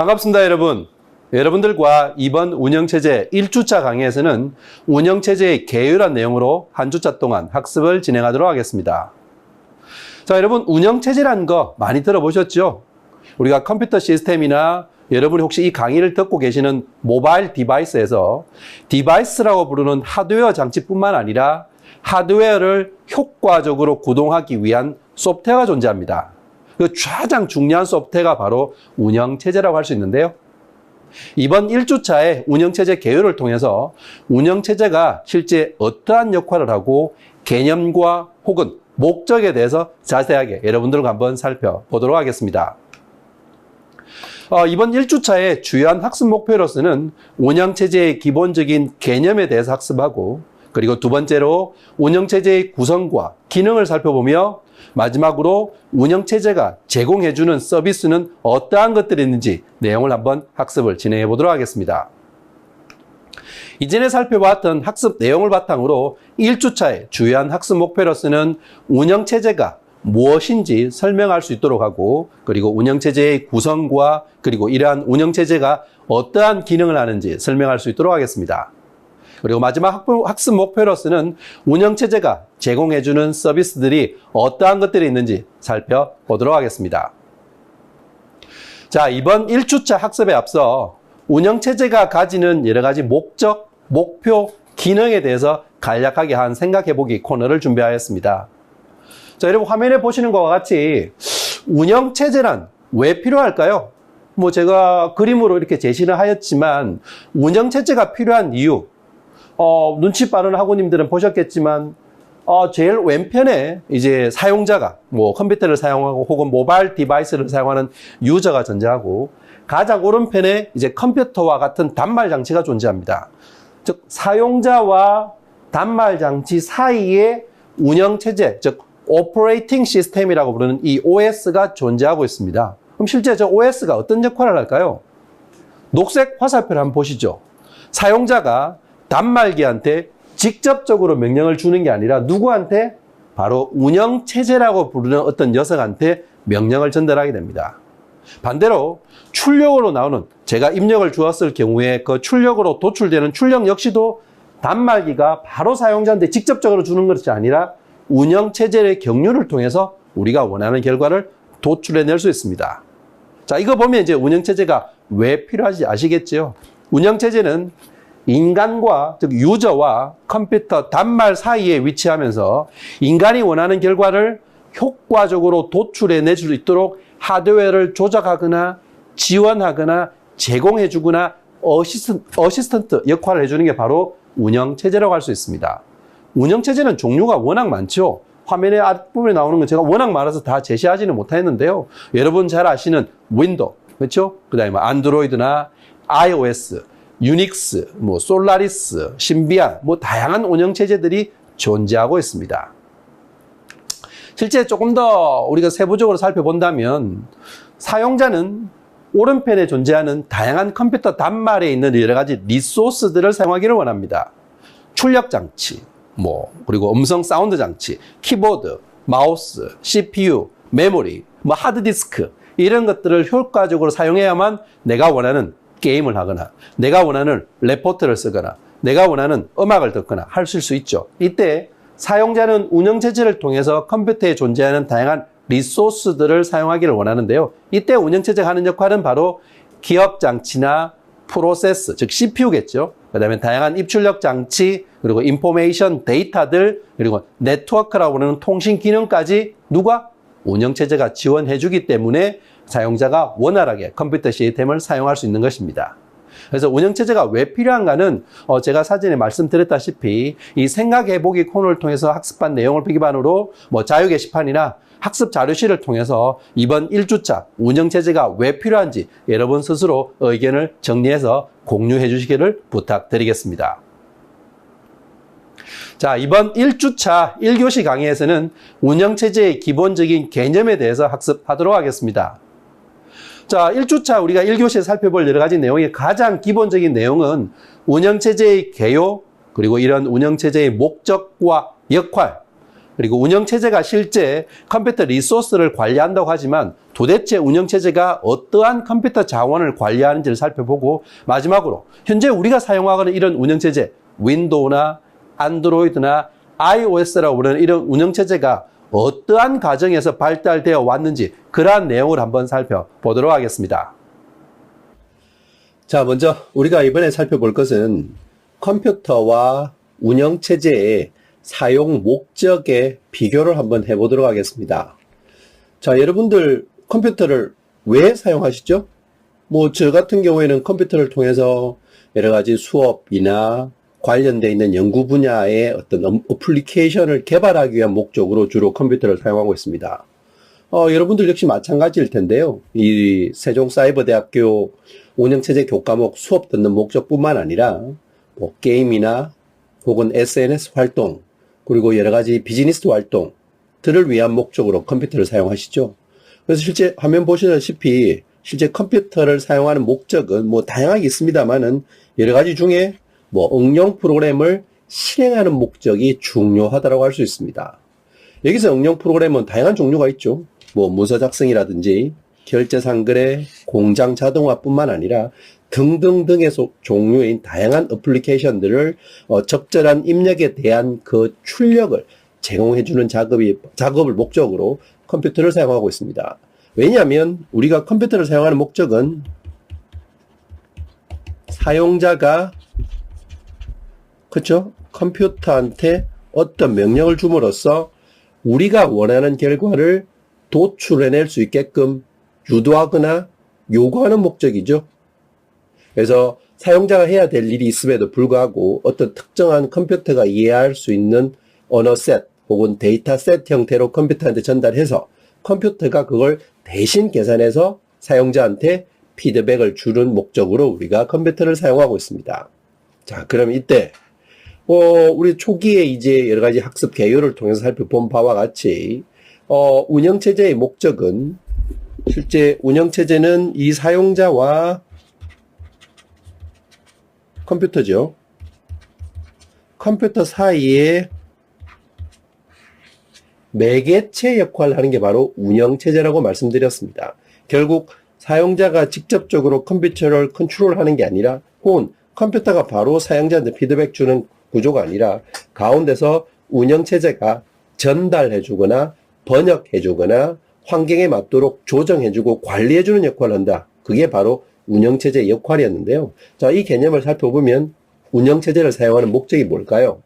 반갑습니다, 여러분. 여러분들과 이번 운영체제 1주차 강의에서는 운영체제의 개요란 내용으로 한 주차 동안 학습을 진행하도록 하겠습니다. 자, 여러분, 운영체제라는 거 많이 들어보셨죠? 우리가 컴퓨터 시스템이나 여러분이 혹시 이 강의를 듣고 계시는 모바일 디바이스에서 디바이스라고 부르는 하드웨어 장치뿐만 아니라 하드웨어를 효과적으로 구동하기 위한 소프트웨어가 존재합니다. 그 가장 중요한 소프트웨어가 바로 운영체제라고 할 수 있는데요. 이번 1주차의 운영체제 개요를 통해서 운영체제가 실제 어떠한 역할을 하고 개념과 혹은 목적에 대해서 자세하게 여러분들과 한번 살펴보도록 하겠습니다. 이번 1주차의 주요한 학습 목표로서는 운영체제의 기본적인 개념에 대해서 학습하고, 그리고 두 번째로 운영체제의 구성과 기능을 살펴보며, 마지막으로 운영체제가 제공해주는 서비스는 어떠한 것들이 있는지 내용을 한번 학습을 진행해 보도록 하겠습니다. 이전에 살펴봤던 학습 내용을 바탕으로 1주차의 주요한 학습 목표로서는 운영체제가 무엇인지 설명할 수 있도록 하고, 그리고 운영체제의 구성과 그리고 이러한 운영체제가 어떠한 기능을 하는지 설명할 수 있도록 하겠습니다. 그리고 마지막 학습 목표로서는 운영체제가 제공해주는 서비스들이 어떠한 것들이 있는지 살펴보도록 하겠습니다. 자, 이번 1주차 학습에 앞서 운영체제가 가지는 여러 가지 목적, 목표, 기능에 대해서 간략하게 한 생각해보기 코너를 준비하였습니다. 자, 여러분 화면에 보시는 것과 같이 운영체제란 왜 필요할까요? 제가 그림으로 이렇게 제시를 하였지만 운영체제가 필요한 이유, 눈치 빠른 학우님들은 보셨겠지만, 제일 왼편에 이제 사용자가 컴퓨터를 사용하고 혹은 모바일 디바이스를 사용하는 유저가 존재하고, 가장 오른편에 이제 컴퓨터와 같은 단말 장치가 존재합니다. 즉, 사용자와 단말 장치 사이에 운영체제, 즉, 오퍼레이팅 시스템이라고 부르는 이 OS가 존재하고 있습니다. 그럼 실제 저 OS가 어떤 역할을 할까요? 녹색 화살표를 한번 보시죠. 사용자가 단말기한테 직접적으로 명령을 주는 게 아니라 누구한테? 바로 운영체제라고 부르는 어떤 녀석한테 명령을 전달하게 됩니다. 반대로 출력으로 나오는, 제가 입력을 주었을 경우에 그 출력으로 도출되는 출력 역시도 단말기가 바로 사용자한테 직접적으로 주는 것이 아니라 운영체제의 경류를 통해서 우리가 원하는 결과를 도출해낼 수 있습니다. 자, 이거 보면 이제 운영체제가 왜 필요한지 아시겠죠? 운영체제는 인간과, 즉 유저와 컴퓨터 단말 사이에 위치하면서 인간이 원하는 결과를 효과적으로 도출해낼 수 있도록 하드웨어를 조작하거나 지원하거나 제공해주거나 어시스턴트 역할을 해주는 게 바로 운영체제라고 할 수 있습니다. 운영체제는 종류가 워낙 많죠. 화면에 앞부분에 나오는 건 제가 워낙 많아서 다 제시하지는 못했는데요. 여러분 잘 아시는 윈도우, 그렇죠? 그 다음에 안드로이드나 iOS, 유닉스, 솔라리스, 신비안, 다양한 운영체제들이 존재하고 있습니다. 실제 조금 더 우리가 세부적으로 살펴본다면 사용자는 오른편에 존재하는 다양한 컴퓨터 단말에 있는 여러 가지 리소스들을 사용하기를 원합니다. 출력장치, 그리고 음성 사운드 장치, 키보드, 마우스, CPU, 메모리, 하드디스크, 이런 것들을 효과적으로 사용해야만 내가 원하는 게임을 하거나, 내가 원하는 레포트를 쓰거나, 내가 원하는 음악을 듣거나 할 수 있죠. 이때 사용자는 운영체제를 통해서 컴퓨터에 존재하는 다양한 리소스들을 사용하기를 원하는데요. 이때 운영체제가 하는 역할은 바로 기억장치나 프로세스, 즉 CPU겠죠. 그 다음에 다양한 입출력 장치, 그리고 인포메이션 데이터들, 그리고 네트워크라고 하는 통신 기능까지 누가? 운영체제가 지원해주기 때문에 사용자가 원활하게 컴퓨터 시스템을 사용할 수 있는 것입니다. 그래서 운영체제가 왜 필요한가는 제가 사전에 말씀드렸다시피 이 생각해보기 코너를 통해서 학습한 내용을 기반으로 자유 게시판이나 학습 자료실을 통해서 이번 1주차 운영체제가 왜 필요한지 여러분 스스로 의견을 정리해서 공유해 주시기를 부탁드리겠습니다. 자, 이번 1주차 1교시 강의에서는 운영체제의 기본적인 개념에 대해서 학습하도록 하겠습니다. 자, 1주차 우리가 1교시에 살펴볼 여러 가지 내용의 가장 기본적인 내용은 운영체제의 개요, 그리고 이런 운영체제의 목적과 역할, 그리고 운영체제가 실제 컴퓨터 리소스를 관리한다고 하지만 도대체 운영체제가 어떠한 컴퓨터 자원을 관리하는지를 살펴보고, 마지막으로 현재 우리가 사용하고 있는 이런 운영체제, 윈도우나 안드로이드나 iOS라고 부르는 이런 운영체제가 어떠한 과정에서 발달되어 왔는지 그러한 내용을 한번 살펴보도록 하겠습니다. 자, 먼저 우리가 이번에 살펴볼 것은 컴퓨터와 운영체제의 사용 목적의 비교를 한번 해보도록 하겠습니다. 자, 여러분들 컴퓨터를 왜 사용하시죠? 뭐 저 같은 경우에는 컴퓨터를 통해서 여러 가지 수업이나 관련되어 있는 연구 분야의 어떤 어플리케이션을 개발하기 위한 목적으로 주로 컴퓨터를 사용하고 있습니다. 여러분들 역시 마찬가지일 텐데요. 이 세종사이버대학교 운영체제 교과목 수업 듣는 목적뿐만 아니라 뭐 게임이나 혹은 SNS 활동, 그리고 여러 가지 비즈니스 활동들을 위한 목적으로 컴퓨터를 사용하시죠. 그래서 실제 화면 보시다시피 실제 컴퓨터를 사용하는 목적은 뭐 다양하게 있습니다만은 여러 가지 중에 뭐 응용 프로그램을 실행하는 목적이 중요하다고 할 수 있습니다. 여기서 응용 프로그램은 다양한 종류가 있죠. 뭐 문서 작성이라든지 결제상거래, 공장 자동화뿐만 아니라 등등등의 종류인 다양한 어플리케이션들을 적절한 입력에 대한 그 출력을 제공해주는 작업을 목적으로 컴퓨터를 사용하고 있습니다. 왜냐하면 우리가 컴퓨터를 사용하는 목적은 사용자가 그렇죠? 컴퓨터한테 어떤 명령을 줌으로써 우리가 원하는 결과를 도출해낼 수 있게끔 유도하거나 요구하는 목적이죠. 그래서 사용자가 해야 될 일이 있음에도 불구하고 어떤 특정한 컴퓨터가 이해할 수 있는 언어 셋 혹은 데이터 셋 형태로 컴퓨터한테 전달해서 컴퓨터가 그걸 대신 계산해서 사용자한테 피드백을 주는 목적으로 우리가 컴퓨터를 사용하고 있습니다. 자, 그럼 이때 우리 초기에 이제 여러 가지 학습 개요를 통해서 살펴본 바와 같이 운영체제의 목적은 실제 운영체제는 이 사용자와 컴퓨터죠. 컴퓨터 사이에 매개체 역할을 하는 게 바로 운영체제라고 말씀드렸습니다. 결국 사용자가 직접적으로 컴퓨터를 컨트롤하는 게 아니라 혹은 컴퓨터가 바로 사용자한테 피드백 주는 구조가 아니라 가운데서 운영체제가 전달해주거나 번역해주거나 환경에 맞도록 조정해주고 관리해주는 역할을 한다. 그게 바로 운영체제의 역할이었는데요. 자, 이 개념을 살펴보면 운영체제를 사용하는 목적이 뭘까요?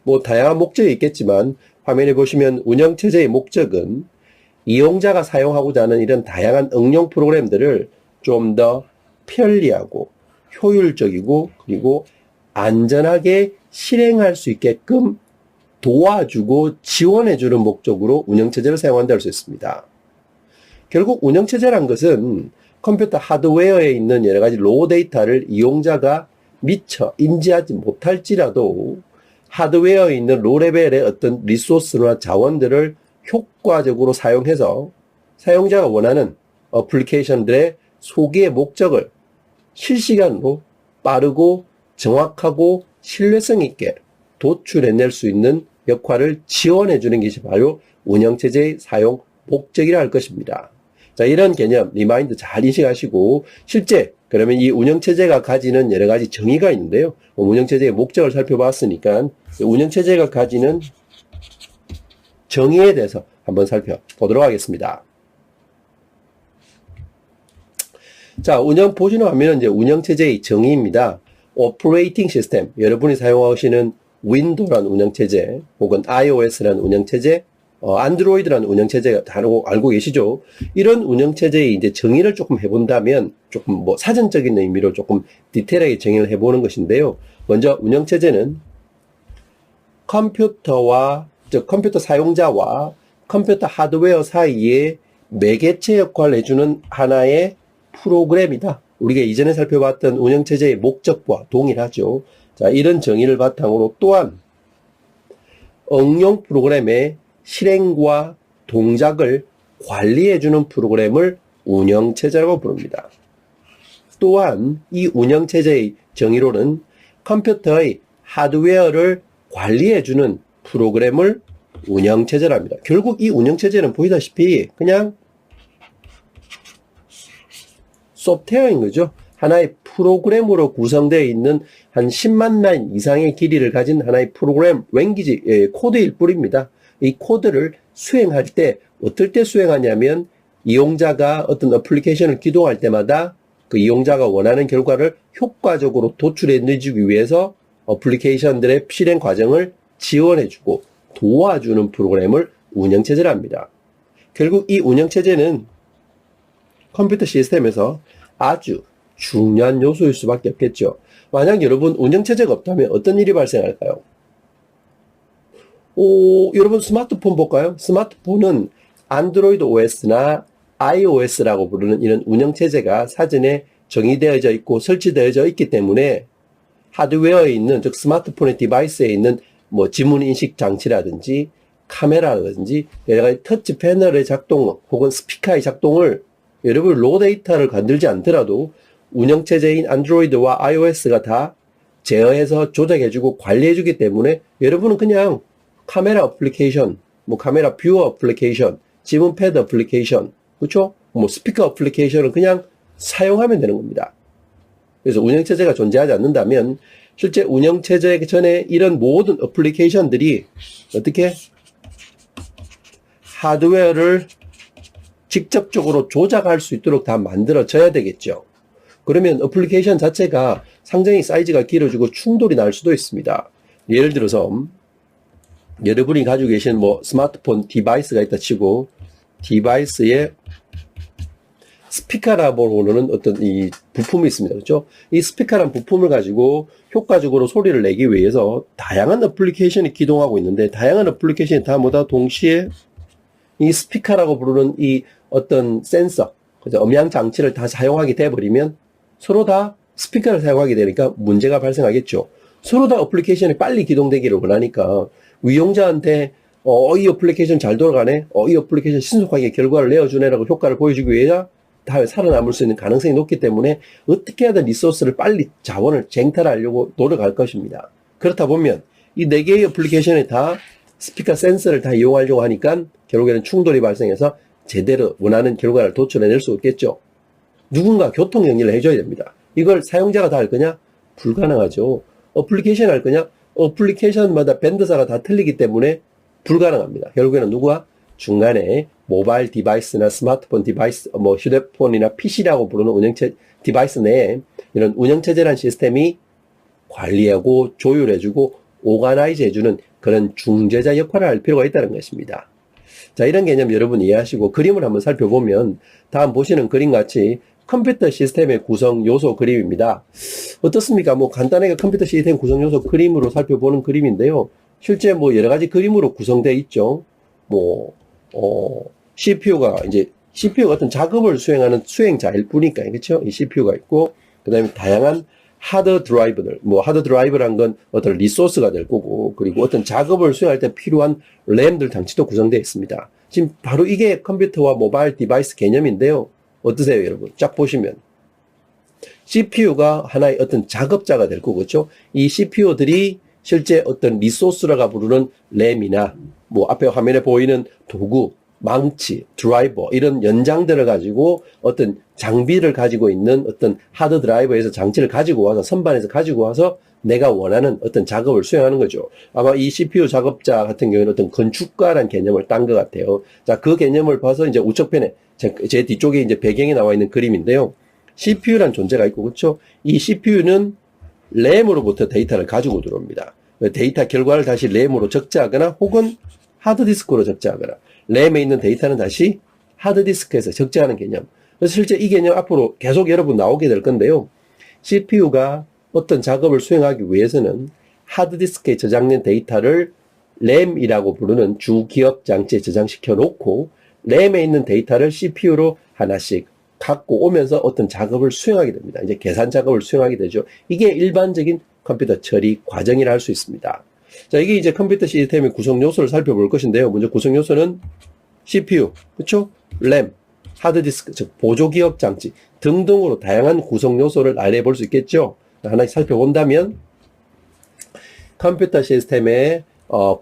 뭐 다양한 목적이 있겠지만 화면에 보시면 운영체제의 목적은 이용자가 사용하고자 하는 이런 다양한 응용 프로그램들을 좀 더 편리하고 효율적이고 그리고 안전하게 실행할 수 있게끔 도와주고 지원해주는 목적으로 운영체제를 사용한다 할 수 있습니다. 결국 운영체제란 것은 컴퓨터 하드웨어에 있는 여러 가지 로우 데이터를 이용자가 미처 인지하지 못할지라도 하드웨어에 있는 로우 레벨의 어떤 리소스나 자원들을 효과적으로 사용해서 사용자가 원하는 어플리케이션들의 소기의 목적을 실시간으로 빠르고 정확하고 신뢰성 있게 도출해낼 수 있는 역할을 지원해주는 것이 바로 운영체제의 사용 목적이라 할 것입니다. 자, 이런 개념, 리마인드 잘 인식하시고 실제 그러면 이 운영체제가 가지는 여러 가지 정의가 있는데요. 운영체제의 목적을 살펴봤으니까 운영체제가 가지는 정의에 대해서 한번 살펴보도록 하겠습니다. 자, 보시는 화면은 이제 운영체제의 정의입니다. 오퍼레이팅 시스템, 여러분이 사용하시는 윈도우라는 운영체제, 혹은 iOS라는 운영체제, 안드로이드라는 운영체제가 다르고 알고 계시죠? 이런 운영체제의 이제 정의를 조금 해본다면, 조금 뭐 사전적인 의미로 조금 디테일하게 정의를 해보는 것인데요. 먼저 운영체제는 컴퓨터 사용자와 컴퓨터 하드웨어 사이에 매개체 역할을 해주는 하나의 프로그램이다. 우리가 이전에 살펴봤던 운영체제의 목적과 동일하죠. 자, 이런 정의를 바탕으로 또한 응용 프로그램의 실행과 동작을 관리해주는 프로그램을 운영체제라고 부릅니다. 또한 이 운영체제의 정의로는 컴퓨터의 하드웨어를 관리해주는 프로그램을 운영체제랍니다. 결국 이 운영체제는 보시다시피 그냥 소프트웨어인 거죠. 하나의 프로그램으로 구성되어 있는 한 10만 라인 이상의 길이를 가진 하나의 프로그램 랭귀지 코드일 뿐입니다. 이 코드를 수행할 때 어떨 때 수행하냐면 이용자가 어떤 어플리케이션을 기동할 때마다 그 이용자가 원하는 결과를 효과적으로 도출해 내주기 위해서 어플리케이션들의 실행 과정을 지원해주고 도와주는 프로그램을 운영체제라 합니다. 결국 이 운영체제는 컴퓨터 시스템에서 아주 중요한 요소일 수밖에 없겠죠. 만약 여러분 운영체제가 없다면 어떤 일이 발생할까요? 여러분 스마트폰 볼까요? 스마트폰은 안드로이드 OS나 iOS라고 부르는 이런 운영체제가 사전에 정의되어져 있고 설치되어져 있기 때문에 하드웨어에 있는, 즉 스마트폰의 디바이스에 있는 뭐 지문 인식 장치라든지 카메라라든지 여러 가지 터치 패널의 작동 혹은 스피커의 작동을 여러분 로 데이터를 건들지 않더라도 운영체제인 안드로이드와 iOS가 다 제어해서 조작해주고 관리해주기 때문에 여러분은 그냥 카메라 어플리케이션, 뭐 카메라 뷰어 어플리케이션, 지문 패드 어플리케이션, 그렇죠? 뭐 스피커 어플리케이션을 그냥 사용하면 되는 겁니다. 그래서 운영체제가 존재하지 않는다면 실제 운영체제 전에 이런 모든 어플리케이션들이 어떻게 하드웨어를 직접적으로 조작할 수 있도록 다 만들어져야 되겠죠. 그러면 어플리케이션 자체가 상당히 사이즈가 길어지고 충돌이 날 수도 있습니다. 예를 들어서 여러분이 가지고 계신 뭐 스마트폰 디바이스가 있다 치고 디바이스에 스피커라고 부르는 어떤 이 부품이 있습니다. 그렇죠? 이 스피커란 부품을 가지고 효과적으로 소리를 내기 위해서 다양한 어플리케이션이 기동하고 있는데 다양한 어플리케이션이 다 모두 동시에 이 스피커라고 부르는 이 어떤 센서, 음향 장치를 다 사용하게 돼버리면 서로 다 스피커를 사용하게 되니까 문제가 발생하겠죠. 서로 다 어플리케이션이 빨리 기동되기를 원하니까 이용자한테 이 어플리케이션 잘 돌아가네, 이 어플리케이션 신속하게 결과를 내어주네라고 효과를 보여주기 위해서 다 살아남을 수 있는 가능성이 높기 때문에 어떻게 하든 리소스를 빨리 자원을 쟁탈하려고 노력할 것입니다. 그렇다 보면 이 4개의 어플리케이션에 다 스피커 센서를 다 이용하려고 하니까 결국에는 충돌이 발생해서 제대로 원하는 결과를 도출해낼 수 없겠죠. 누군가 교통 정리를 해줘야 됩니다. 이걸 사용자가 다 할 거냐? 불가능하죠. 어플리케이션 할 거냐? 어플리케이션마다 밴드사가 다 틀리기 때문에 불가능합니다. 결국에는 누구와? 중간에 모바일 디바이스나 스마트폰 디바이스, 뭐 휴대폰이나 PC라고 부르는 운영체 디바이스 내에 이런 운영체제라는 시스템이 관리하고 조율해주고 오가나이즈 해주는 그런 중재자 역할을 할 필요가 있다는 것입니다. 자, 이런 개념 여러분 이해하시고 그림을 한번 살펴보면 다음 보시는 그림같이 컴퓨터 시스템의 구성 요소 그림입니다. 어떻습니까? 뭐 간단하게 컴퓨터 시스템 구성 요소 그림으로 살펴보는 그림인데요. 실제 뭐 여러 가지 그림으로 구성되어 있죠. CPU가 이제 CPU가 어떤 작업을 수행하는 수행자일 뿐이니까, 그렇죠? 이 CPU가 있고, 그 다음에 다양한 하드 드라이브들, 뭐 하드 드라이브란 건 어떤 리소스가 될 거고, 그리고 어떤 작업을 수행할 때 필요한 램들 장치도 구성되어 있습니다. 지금 바로 이게 컴퓨터와 모바일 디바이스 개념인데요. 어떠세요, 여러분? 쫙 보시면 CPU가 하나의 어떤 작업자가 될 거고, 그렇죠? 이 CPU들이 실제 어떤 리소스라가 부르는 램이나 뭐 앞에 화면에 보이는 도구, 망치, 드라이버 이런 연장들을 가지고 어떤 장비를 가지고 있는 어떤 하드 드라이버에서 장치를 가지고 와서 선반에서 가지고 와서 내가 원하는 어떤 작업을 수행하는 거죠. 아마 이 CPU 작업자 같은 경우에는 어떤 건축가라는 개념을 딴 것 같아요. 자, 그 개념을 봐서 이제 우측편에 제 뒤쪽에 이제 배경이 나와 있는 그림인데요. CPU란 존재가 있고, 그렇죠? 이 CPU는 램으로부터 데이터를 가지고 들어옵니다. 데이터 결과를 다시 램으로 적재하거나 혹은 하드디스크로 적재하거나 램에 있는 데이터는 다시 하드디스크에서 적재하는 개념. 그래서 실제 이 개념 앞으로 계속 여러분 나오게 될 건데요. CPU가 어떤 작업을 수행하기 위해서는 하드디스크에 저장된 데이터를 램이라고 부르는 주기억 장치에 저장시켜 놓고 램에 있는 데이터를 CPU로 하나씩 갖고 오면서 어떤 작업을 수행하게 됩니다. 이제 계산 작업을 수행하게 되죠. 이게 일반적인 컴퓨터 처리 과정이라 할 수 있습니다. 자, 이게 이제 컴퓨터 시스템의 구성 요소를 살펴볼 것인데요. 먼저 구성 요소는 CPU, 그렇죠? 램, 하드디스크, 즉 보조 기억 장치 등등으로 다양한 구성 요소를 알아볼 수 있겠죠. 하나씩 살펴본다면 컴퓨터 시스템의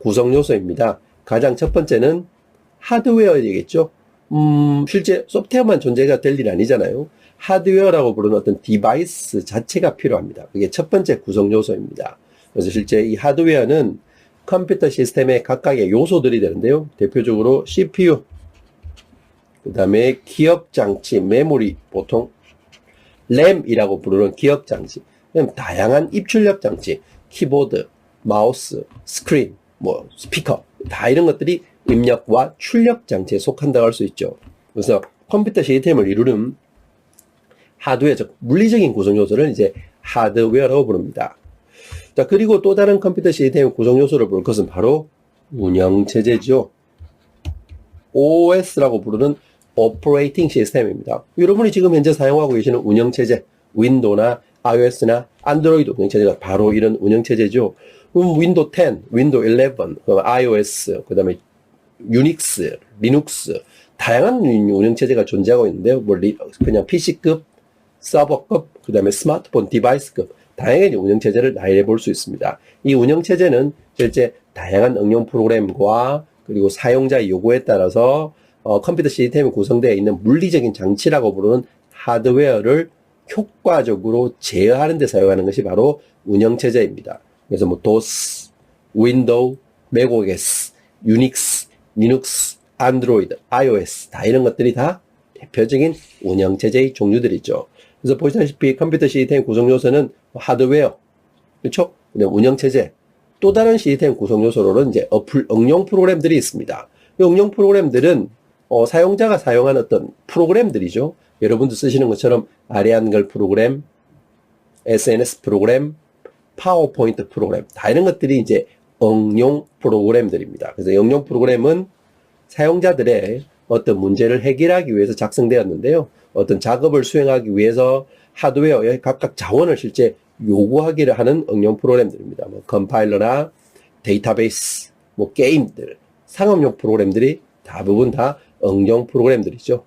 구성 요소입니다. 가장 첫 번째는 하드웨어이겠죠. 실제 소프트웨어만 존재가 될 일 아니잖아요. 하드웨어라고 부르는 어떤 디바이스 자체가 필요합니다. 그게 첫 번째 구성 요소입니다. 그래서 실제 이 하드웨어는 컴퓨터 시스템의 각각의 요소들이 되는데요. 대표적으로 CPU, 그 다음에 기억장치, 메모리, 보통 램이라고 부르는 기억장치, 다양한 입출력 장치, 키보드, 마우스, 스크린, 스피커, 다 이런 것들이 입력과 출력 장치에 속한다고 할 수 있죠. 그래서 컴퓨터 시스템을 이루는 하드웨어, 즉 물리적인 구성 요소를 이제 하드웨어라고 부릅니다. 자, 그리고 또 다른 컴퓨터 시스템의 구성 요소를 볼 것은 바로 운영체제죠. OS라고 부르는 오퍼레이팅 시스템입니다. 여러분이 지금 현재 사용하고 계시는 운영체제, 윈도우나 iOS나 안드로이드 운영체제가 바로 이런 운영체제죠. 그럼 윈도우 10, 윈도우 11, iOS, 그 다음에 유닉스, 리눅스, 다양한 운영체제가 존재하고 있는데요. 그냥 PC급, 서버급, 그 다음에 스마트폰 디바이스급, 다양한 운영체제를 나열해 볼 수 있습니다. 이 운영체제는 실제 다양한 응용 프로그램과 그리고 사용자의 요구에 따라서 컴퓨터 시스템이 구성되어 있는 물리적인 장치라고 부르는 하드웨어를 효과적으로 제어하는 데 사용하는 것이 바로 운영체제입니다. 그래서 DOS, 윈도우, 맥OS, 유닉스, 리눅스, 안드로이드, iOS 다 이런 것들이 다 대표적인 운영체제의 종류들이죠. 그래서 보시다시피 컴퓨터 시스템 구성 요소는 하드웨어, 그렇죠? 운영체제, 또 다른 시스템 구성 요소로는 이제 응용 프로그램들이 있습니다. 이 응용 프로그램들은 사용자가 사용하는 어떤 프로그램들이죠. 여러분도 쓰시는 것처럼 아래 한글 프로그램, SNS 프로그램, 파워포인트 프로그램, 다 이런 것들이 이제 응용 프로그램들입니다. 그래서 응용 프로그램은 사용자들의 어떤 문제를 해결하기 위해서 작성되었는데요. 어떤 작업을 수행하기 위해서 하드웨어의 각각 자원을 실제 요구하기를 하는 응용 프로그램들입니다. 컴파일러나 데이터베이스, 게임들, 상업용 프로그램들이 대부분 다 응용 프로그램들이죠.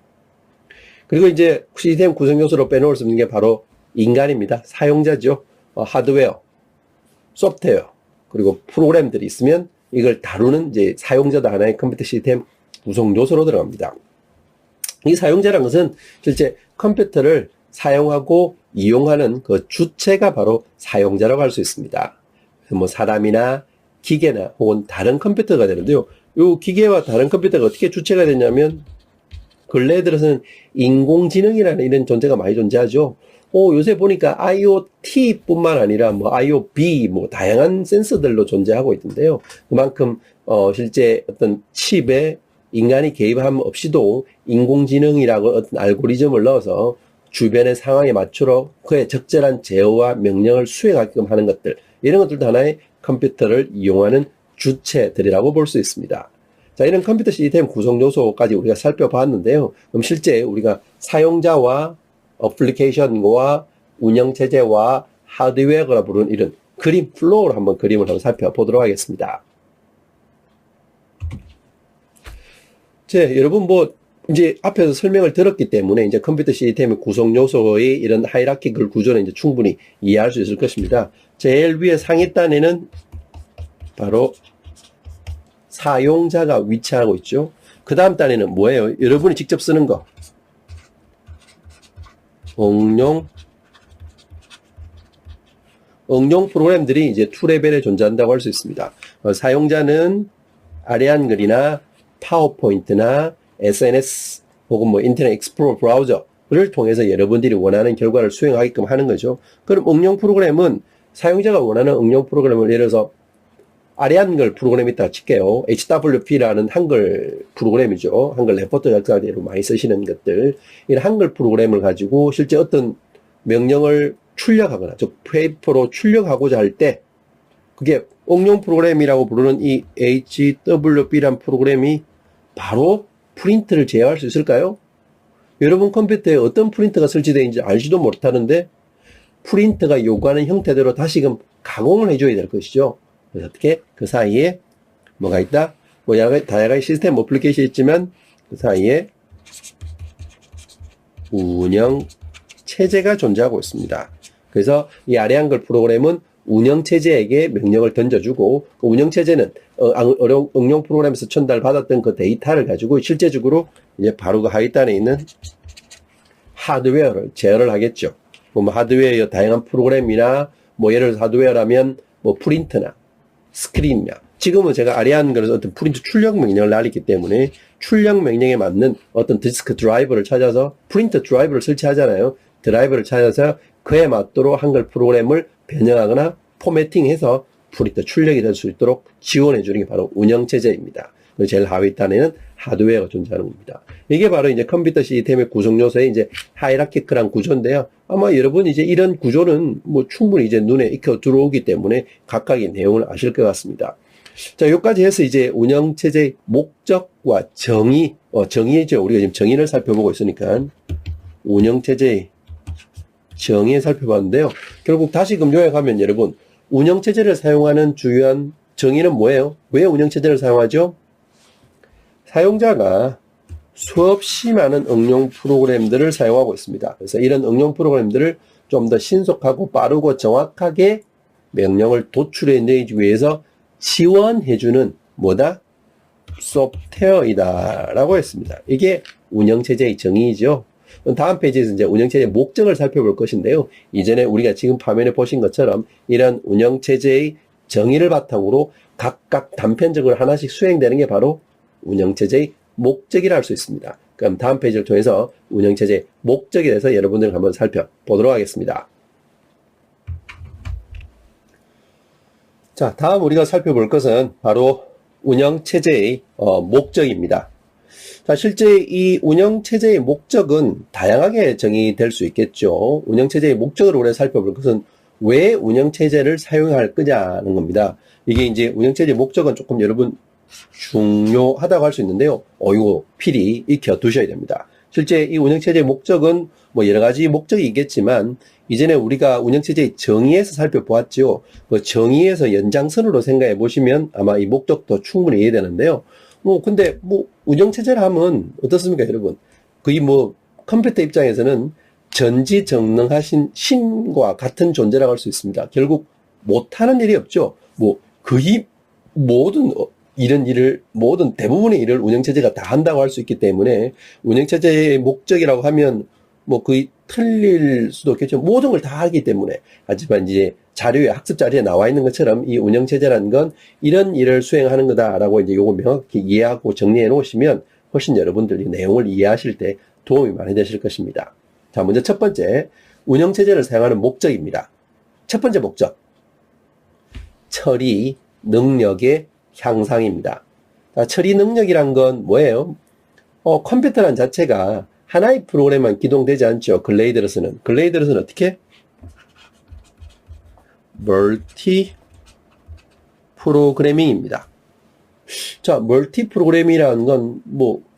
그리고 이제 시스템 구성 요소로 빼놓을 수 없는 게 바로 인간입니다. 사용자죠. 하드웨어, 소프트웨어, 그리고 프로그램들이 있으면 이걸 다루는 이제 사용자도 하나의 컴퓨터 시스템 구성 요소로 들어갑니다. 이 사용자라는 것은 실제 컴퓨터를 사용하고 이용하는 그 주체가 바로 사용자라고 할 수 있습니다. 사람이나 기계나 혹은 다른 컴퓨터가 되는데요. 이 기계와 다른 컴퓨터가 어떻게 주체가 되냐면 근래에 들어서는 인공지능이라는 이런 존재가 많이 존재하죠. 요새 보니까 IoT뿐만 아니라 IoB 다양한 센서들로 존재하고 있던데요. 그만큼 실제 어떤 칩에 인간이 개입함 없이도 인공지능이라고 어떤 알고리즘을 넣어서 주변의 상황에 맞추러 그의 적절한 제어와 명령을 수행하게끔 하는 것들, 이런 것들도 하나의 컴퓨터를 이용하는 주체들이라고 볼 수 있습니다. 자, 이런 컴퓨터 시스템 구성 요소까지 우리가 살펴봤는데요. 그럼 실제 우리가 사용자와 어플리케이션과 운영체제와 하드웨어가 부르는 이런 그림, 플로우를 한번 그림을 한번 살펴보도록 하겠습니다. 자, 여러분 이제 앞에서 설명을 들었기 때문에 이제 컴퓨터 시스템의 구성 요소의 이런 하이라키컬 구조는 이제 충분히 이해할 수 있을 것입니다. 제일 위에 상위 단에는 바로 사용자가 위치하고 있죠. 그 다음 단에는 뭐예요? 여러분이 직접 쓰는 거. 응용 프로그램들이 이제 2레벨에 존재한다고 할 수 있습니다. 사용자는 아래 한글이나 파워포인트나 SNS 혹은 인터넷 익스플로러 브라우저를 통해서 여러분들이 원하는 결과를 수행하게끔 하는 거죠. 그럼 응용 프로그램은 사용자가 원하는 응용 프로그램을 예를 들어서 아래 한글 프로그램이 있다 칠게요. HWP라는 한글 프로그램이죠. 한글 레포터 작성대로 많이 쓰시는 것들. 이런 한글 프로그램을 가지고 실제 어떤 명령을 출력하거나, 즉 페이퍼로 출력하고자 할 때 그게 응용 프로그램이라고 부르는 이 HWP란 프로그램이 바로 프린트를 제어할 수 있을까요? 여러분 컴퓨터에 어떤 프린터가 설치되어 있는지 알지도 못하는데 프린터가 요구하는 형태대로 다시금 가공을 해줘야 될 것이죠. 그래서 어떻게 그 사이에 뭐가 있다? 다양한 시스템 어플리케이션이 있지만 그 사이에 운영 체제가 존재하고 있습니다. 그래서 이 아래 한글 프로그램은 운영 체제에게 명령을 던져주고 그 운영 체제는 응용 프로그램에서 전달받았던 그 데이터를 가지고 실제적으로 이제 바로 그 하위단에 있는 하드웨어를 제어를 하겠죠. 뭐 하드웨어의 다양한 프로그램이나 뭐 예를 들어서 하드웨어라면 뭐 프린터나 스크린이나 지금은 제가 아리안 그래서 어떤 프린트 출력 명령을 날리기 때문에 출력 명령에 맞는 어떤 디스크 드라이버를 찾아서 프린터 드라이버를 설치하잖아요. 드라이버를 찾아서 그에 맞도록 한글 프로그램을 변형하거나 포매팅해서 프린터 출력이 될 수 있도록 지원해 주는 게 바로 운영체제입니다. 제일 하위 단에는 하드웨어가 존재하는 겁니다. 이게 바로 이제 컴퓨터 시스템의 구성 요소의 이제 하이라키컬한 구조인데요. 아마 여러분 이제 이런 구조는 뭐 충분히 이제 눈에 익혀 들어오기 때문에 각각의 내용을 아실 것 같습니다. 자, 여기까지 해서 이제 운영체제의 목적과 정의, 정의죠. 우리가 지금 정의를 살펴보고 있으니까 운영체제의 정의 살펴봤는데요. 결국 다시금 요약하면 여러분, 운영체제를 사용하는 주요한 정의는 뭐예요? 왜 운영체제를 사용하죠? 사용자가 수없이 많은 응용 프로그램들을 사용하고 있습니다. 그래서 이런 응용 프로그램들을 좀 더 신속하고 빠르고 정확하게 명령을 도출해내기 위해서 지원해주는 뭐다? 소프트웨어이다 라고 했습니다. 이게 운영체제의 정의이죠. 다음 페이지에서 이제 운영체제의 목적을 살펴볼 것인데요. 이전에 우리가 지금 화면에 보신 것처럼 이런 운영체제의 정의를 바탕으로 각각 단편적으로 하나씩 수행되는 게 바로 운영체제의 목적이라 할 수 있습니다. 그럼 다음 페이지를 통해서 운영체제의 목적에 대해서 여러분들 한번 살펴보도록 하겠습니다. 자, 다음 우리가 살펴볼 것은 바로 운영체제의 목적입니다. 자, 실제 이 운영체제의 목적은 다양하게 정의될 수 있겠죠. 운영체제의 목적을 우리가 살펴볼 것은 왜 운영체제를 사용할 거냐는 겁니다. 이게 이제 운영체제의 목적은 조금 여러분 중요하다고 할 수 있는데요. 이거 필히 익혀 두셔야 됩니다. 실제 이 운영체제의 목적은 뭐 여러 가지 목적이 있겠지만 이전에 우리가 운영체제의 정의에서 살펴보았죠. 그 정의에서 연장선으로 생각해 보시면 아마 이 목적도 충분히 이해되는데요. 근데 운영체제를 하면 어떻습니까, 여러분? 거의 컴퓨터 입장에서는 전지전능하신 신과 같은 존재라고 할 수 있습니다. 결국 못하는 일이 없죠. 거의 모든 모든 대부분의 일을 운영체제가 다 한다고 할 수 있기 때문에 운영체제의 목적이라고 하면 거의 틀릴 수도 없겠죠. 모든 걸 다 하기 때문에. 하지만 이제 학습 자료에 나와 있는 것처럼 이 운영체제라는 건 이런 일을 수행하는 거다라고 이제 요거 명확히 이해하고 정리해 놓으시면 훨씬 여러분들이 내용을 이해하실 때 도움이 많이 되실 것입니다. 자, 먼저 첫 번째, 운영체제를 사용하는 목적입니다. 첫 번째 목적. 처리 능력의 향상입니다. 자, 처리 능력이란 건 뭐예요? 컴퓨터란 자체가 하나의 프로그램만 기동되지 않죠. 근래에 들어서는 어떻게? 멀티 프로그래밍입니다. 자, 멀티 프로그래밍이라는 건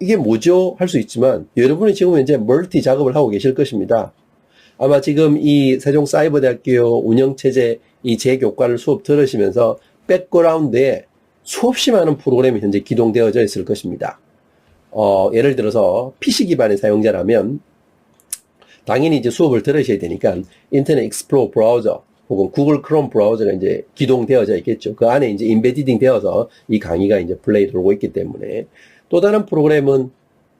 이게 뭐죠? 할 수 있지만 여러분이 지금 현재 멀티 작업을 하고 계실 것입니다. 아마 지금 이 세종사이버대학교 운영체제 이 제 교과를 수업 들으시면서 백그라운드에 수없이 많은 프로그램이 현재 기동되어져 있을 것입니다. 예를 들어서 PC 기반의 사용자라면 당연히 이제 수업을 들으셔야 되니까 인터넷 익스플로러 브라우저 혹은 구글 크롬 브라우저가 이제 기동되어져 있겠죠. 그 안에 이제 인베디딩 되어서 이 강의가 이제 플레이 돌고 있기 때문에 또 다른 프로그램은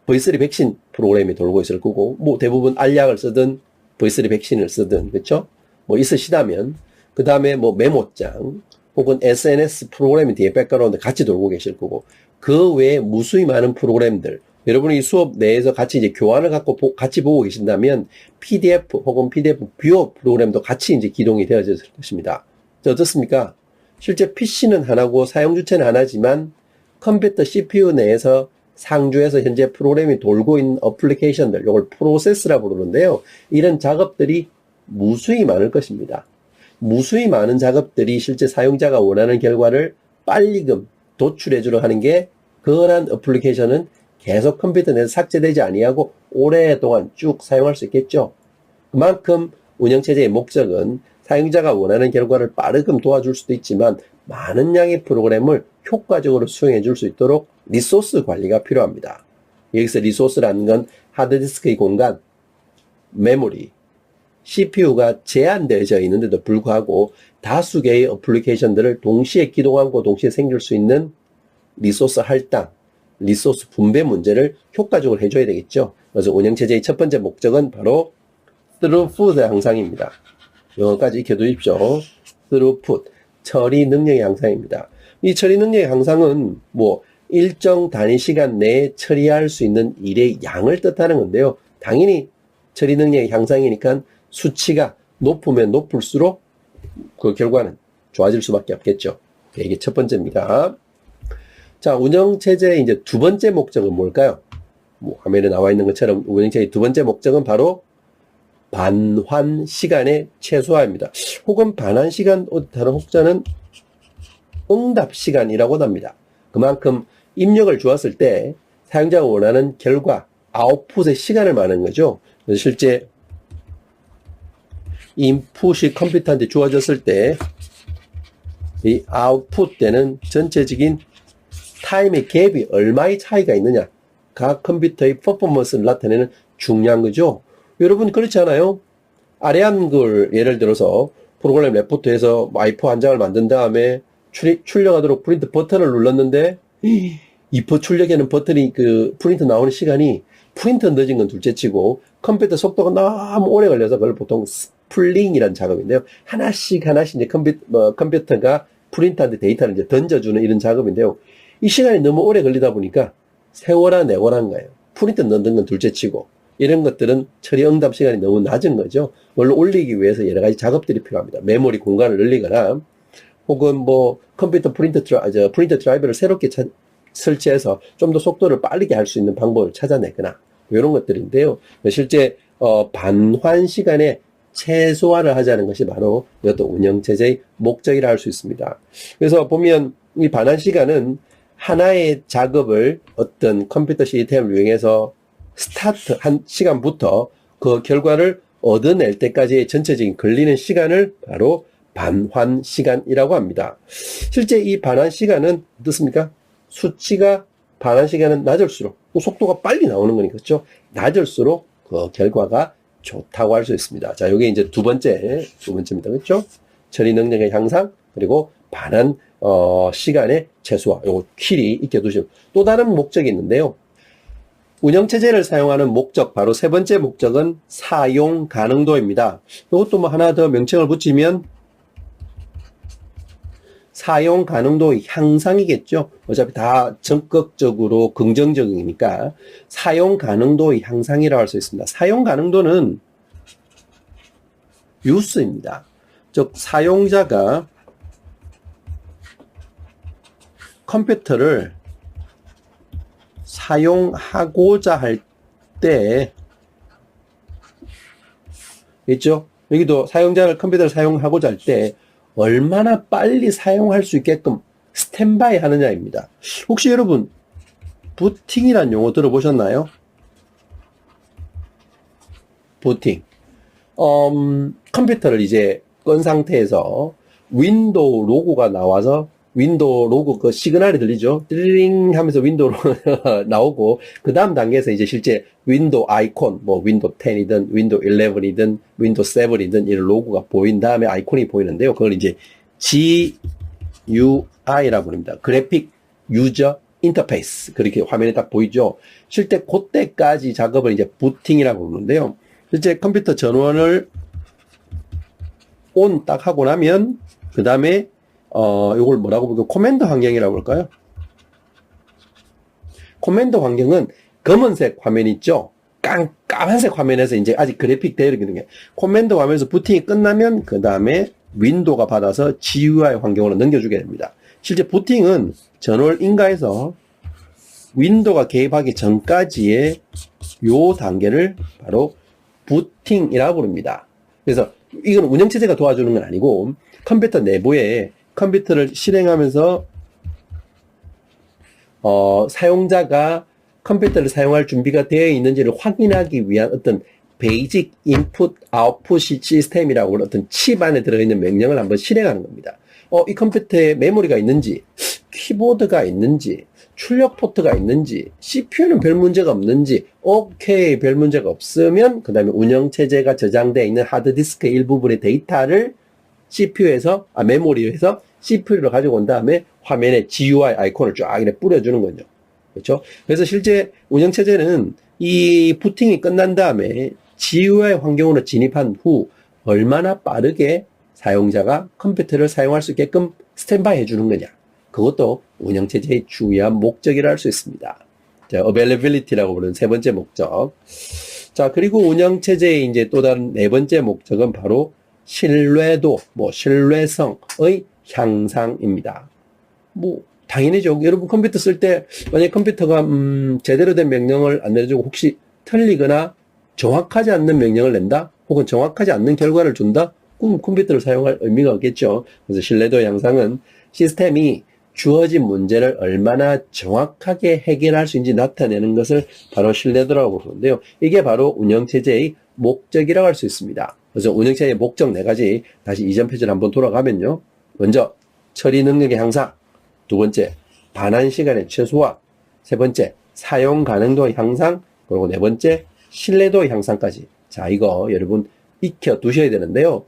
V3 백신 프로그램이 돌고 있을 거고 대부분 알약을 쓰든 V3 백신을 쓰든 그렇죠? 있으시다면 그 다음에 메모장 혹은 SNS 프로그램이 뒤에 백그라운드 같이 돌고 계실 거고 그 외에 무수히 많은 프로그램들 여러분이 이 수업 내에서 같이 이제 교환을 갖고 같이 보고 계신다면 PDF 혹은 PDF 뷰어 프로그램도 같이 이제 기동이 되어질 것입니다. 어떻습니까? 실제 PC는 하나고 사용 주체는 하나지만 컴퓨터 CPU 내에서 상주에서 현재 프로그램이 돌고 있는 어플리케이션들, 이걸 프로세스라 부르는데요. 이런 작업들이 무수히 많을 것입니다. 무수히 많은 작업들이 실제 사용자가 원하는 결과를 빨리금 도출해주려 하는 게 그러한 어플리케이션은 계속 컴퓨터 내에서 삭제되지 아니하고 오랫동안 쭉 사용할 수 있겠죠. 그만큼 운영체제의 목적은 사용자가 원하는 결과를 빠르금 도와줄 수도 있지만 많은 양의 프로그램을 효과적으로 수행해 줄 수 있도록 리소스 관리가 필요합니다. 여기서 리소스라는 건 하드디스크의 공간, 메모리, CPU가 제한되어져 있는데도 불구하고 다수 개의 어플리케이션들을 동시에 기동하고 동시에 생길 수 있는 리소스 할당, 리소스 분배 문제를 효과적으로 해줘야 되겠죠. 그래서 운영체제의 첫 번째 목적은 바로 throughput 향상입니다. 영어까지 익혀두십시오. throughput, 처리 능력의 향상입니다. 이 처리 능력의 향상은 뭐 일정 단위 시간 내에 처리할 수 있는 일의 양을 뜻하는 건데요. 당연히 처리 능력의 향상이니까 수치가 높으면 높을수록 그 결과는 좋아질 수밖에 없겠죠. 이게 첫 번째입니다. 자, 운영체제의 이제 두 번째 목적은 뭘까요? 뭐 화면에 나와 있는 것처럼 운영체제의 두 번째 목적은 바로 반환 시간의 최소화입니다. 혹은 반환 시간, 다른 혹자는 응답 시간이라고도 합니다. 그만큼 입력을 주었을 때 사용자가 원하는 결과, 아웃풋의 시간을 말하는 거죠. 그래서 실제 인풋이 컴퓨터한테 주어졌을 때 이 아웃풋 때는 전체적인 타임의 갭이 얼마의 차이가 있느냐, 각 컴퓨터의 퍼포먼스를 나타내는 중요한 거죠. 여러분 그렇지 않아요? 아래한 걸 예를 들어서 프로그램 레포트에서 와이퍼 한 장을 만든 다음에 출력하도록 프린트 버튼을 눌렀는데 이퍼 출력에는 버튼이 그 프린트 나오는 시간이 프린트 늦은 건 둘째치고 컴퓨터 속도가 너무 오래 걸려서 그걸 보통 스플링이라는 작업인데요. 하나씩 이제 컴퓨터가 프린터한테 데이터를 이제 던져주는 이런 작업인데요. 이 시간이 너무 오래 걸리다 보니까 세워라 내워라는 거예요. 프린터 넣는 건 둘째치고 이런 것들은 처리 응답 시간이 너무 낮은 거죠. 그걸 올리기 위해서 여러 가지 작업들이 필요합니다. 메모리 공간을 늘리거나 혹은 뭐 컴퓨터 프린터 드라이버를 새롭게 설치해서 좀 더 속도를 빠르게 할 수 있는 방법을 찾아내거나 이런 것들인데요. 실제 반환 시간에 최소화를 하자는 것이 바로 이것도 운영체제의 목적이라 할 수 있습니다. 그래서 보면 이 반환 시간은 하나의 작업을 어떤 컴퓨터 시스템을 이용해서 스타트 한 시간부터 그 결과를 얻어낼 때까지의 전체적인 걸리는 시간을 바로 반환 시간이라고 합니다. 실제 이 반환 시간은 어떻습니까? 수치가 반환 시간은 낮을수록 속도가 빨리 나오는 거니까 그렇죠? 낮을수록 그 결과가 좋다고 할 수 있습니다. 자, 이게 이제 두 번째입니다. 그렇죠? 처리 능력의 향상 그리고 반환 시간의 최소화. 요거 킬이 익혀두시면 또 다른 목적이 있는데요. 운영체제를 사용하는 목적, 바로 세 번째 목적은 사용 가능도입니다. 이것도 뭐 하나 더 명칭을 붙이면 사용 가능도 향상이겠죠. 어차피 다 적극적으로 긍정적이니까 사용 가능도의 향상이라고 할 수 있습니다. 사용 가능도는 유스입니다. 즉 사용자가 컴퓨터를 사용하고자 할 때 있죠. 여기도 사용자를 컴퓨터를 사용하고자 할 때 얼마나 빨리 사용할 수 있게끔 스탠바이 하느냐입니다. 혹시 여러분 부팅이란 용어 들어보셨나요? 부팅. 컴퓨터를 이제 끈 상태에서 윈도우 로고가 나와서 윈도우 로고 그 시그널이 들리죠? 띠링 하면서 윈도우 나오고 그 다음 단계에서 이제 실제 윈도우 아이콘 뭐 윈도우 10이든 윈도우 11이든 윈도우 7이든 이런 로고가 보인 다음에 아이콘이 보이는데요. 그걸 이제 GUI라고 합니다. 그래픽 유저 인터페이스. 그렇게 화면에 딱 보이죠? 실제 그때까지 작업을 이제 부팅이라고 부르는데요. 실제 컴퓨터 전원을 온 딱 하고 나면 그 다음에 이걸 뭐라고 볼까요? 코맨드 환경이라고 볼까요? 코맨드 환경은 검은색 화면 있죠? 까만색 화면에서 이제 아직 그래픽 되어있거든요. 코맨드 화면에서 부팅이 끝나면 그 다음에 윈도우가 받아서 GUI 환경으로 넘겨주게 됩니다. 실제 부팅은 전원을 인가해서 윈도우가 개입하기 전까지의 요 단계를 바로 부팅이라고 부릅니다. 그래서 이건 운영체제가 도와주는 건 아니고 컴퓨터 내부에 컴퓨터를 실행하면서 사용자가 컴퓨터를 사용할 준비가 되어 있는지를 확인하기 위한 어떤 베이직 인풋 아웃풋 시스템이라고 하는 어떤 칩 안에 들어있는 명령을 한번 실행하는 겁니다. 이 컴퓨터에 메모리가 있는지 키보드가 있는지 출력 포트가 있는지, CPU는 별 문제가 없는지, 오케이, 별 문제가 없으면, 그 다음에 운영체제가 저장되어 있는 하드디스크 일부분의 데이터를 CPU에서, 메모리에서 CPU로 가지고 온 다음에 화면에 GUI 아이콘을 쫙 이렇게 뿌려주는 거죠. 그렇죠? 그래서 실제 운영체제는 이 부팅이 끝난 다음에 GUI 환경으로 진입한 후 얼마나 빠르게 사용자가 컴퓨터를 사용할 수 있게끔 스탠바이 해주는 거냐. 그것도 운영체제의 중요한 목적이라 할 수 있습니다. 자, availability라고 부르는 세 번째 목적. 자, 그리고 운영체제의 이제 또 다른 네 번째 목적은 바로 신뢰도, 신뢰성의 향상입니다. 당연히죠. 여러분 컴퓨터 쓸 때, 만약에 컴퓨터가, 제대로 된 명령을 안 내주고 혹시 틀리거나 정확하지 않는 명령을 낸다? 혹은 정확하지 않는 결과를 준다? 그럼 컴퓨터를 사용할 의미가 없겠죠. 그래서 신뢰도 향상은 시스템이 주어진 문제를 얼마나 정확하게 해결할 수 있는지 나타내는 것을 바로 신뢰도라고 부르는데요. 이게 바로 운영체제의 목적이라고 할 수 있습니다. 그래서 운영체제의 목적 네 가지, 다시 이전 페이지를 한번 돌아가면요. 먼저, 처리 능력의 향상. 두 번째, 반환 시간의 최소화. 세 번째, 사용 가능도의 향상. 그리고 네 번째, 신뢰도의 향상까지. 자, 이거 여러분 익혀 두셔야 되는데요.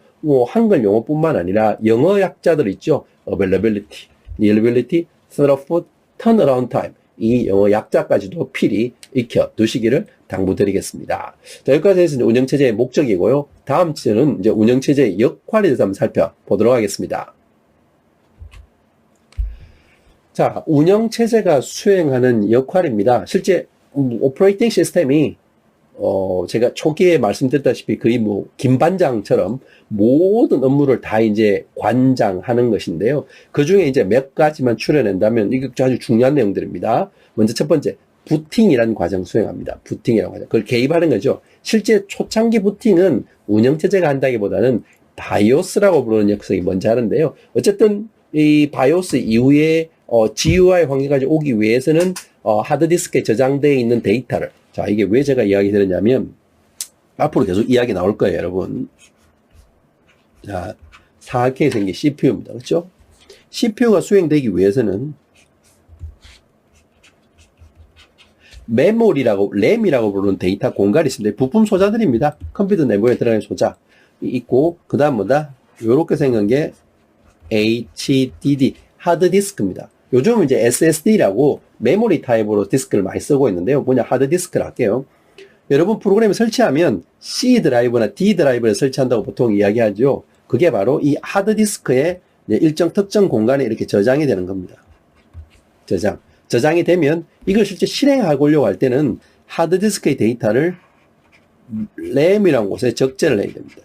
한글 용어뿐만 아니라 영어 약자들 있죠. availability, reliability, throughput, turnaround time. 이 영어 약자까지도 필히 익혀 두시기를 당부드리겠습니다. 자, 여기까지 해서 운영체제의 목적이고요. 다음 주는 이제 운영체제의 역할에 대해서 한번 살펴보도록 하겠습니다. 자, 운영체제가 수행하는 역할입니다. 실제, 오퍼레이팅 시스템이, 제가 초기에 말씀드렸다시피 거의 김반장처럼 모든 업무를 다 이제 관장하는 것인데요. 그 중에 이제 몇 가지만 추려낸다면 이게 아주 중요한 내용들입니다. 먼저 첫 번째, 부팅이라는 과정 수행합니다. 부팅이라는 과정. 그걸 개입하는 거죠. 실제 초창기 부팅은 운영체제가 한다기보다는 바이오스라고 부르는 녀석이 먼저 하는데요. 어쨌든 이 바이오스 이후에 GUI 환경까지 오기 위해서는 하드디스크에 저장되어 있는 데이터를, 자, 이게 왜 제가 이야기 드렸냐면 앞으로 계속 이야기 나올 거예요, 여러분. 자, 사각형이 생긴 CPU입니다. 그렇죠? CPU가 수행되기 위해서는 메모리라고, 램이라고 부르는 데이터 공간이 있습니다. 부품 소자들입니다. 컴퓨터 내부에 들어가는 소자 있고, 그 다음 요렇게 생긴 게 HDD, 하드디스크입니다. 요즘은 이제 SSD라고 메모리 타입으로 디스크를 많이 쓰고 있는데요. 뭐냐, 하드디스크를 할게요. 여러분 프로그램을 설치하면 C 드라이브나 D 드라이브를 설치한다고 보통 이야기하죠. 그게 바로 이 하드디스크의 일정 특정 공간에 이렇게 저장이 되는 겁니다. 저장이 되면 이걸 실제 실행하려고 할 때는 하드디스크의 데이터를 램이라는 곳에 적재를 해야 됩니다.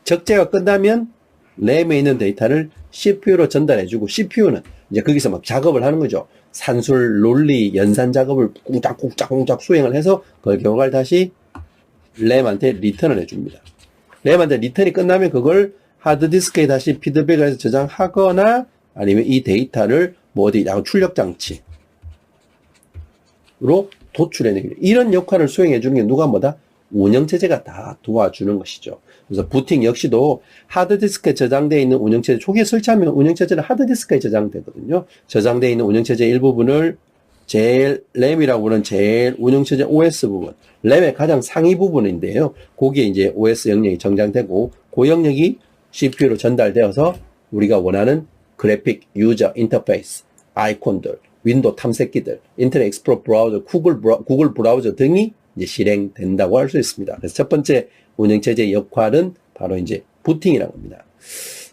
적재가 끝나면 램에 있는 데이터를 CPU로 전달해주고, CPU는 이제 거기서 막 작업을 하는 거죠. 산술, 논리, 연산 작업을 꽁짝꽁짝 수행을 해서 그걸 결과를 다시 램한테 리턴을 해줍니다. 램한테 리턴이 끝나면 그걸 하드디스크에 다시 피드백을 해서 저장하거나 아니면 이 데이터를 출력 장치로 도출해내기. 이런 역할을 수행해주는 게 누가 운영체제가 다 도와주는 것이죠. 그래서 부팅 역시도 하드디스크에 저장되어 있는 운영체제, 초기에 설치하면 운영체제는 하드디스크에 저장되거든요. 저장되어 있는 운영체제 일부분을 제일 램이라고 부르는 제일 운영체제 OS 부분, 램의 가장 상위 부분인데요. 거기에 이제 OS 영역이 정장되고 그 영역이 CPU로 전달되어서 우리가 원하는 그래픽, 유저, 인터페이스, 아이콘들, 윈도우 탐색기들, 인터넷 익스플로러 브라우저, 구글 브라우저 등이 이제 실행된다고 할 수 있습니다. 그래서 첫 번째 운영체제의 역할은 바로 이제 부팅이라고 합니다.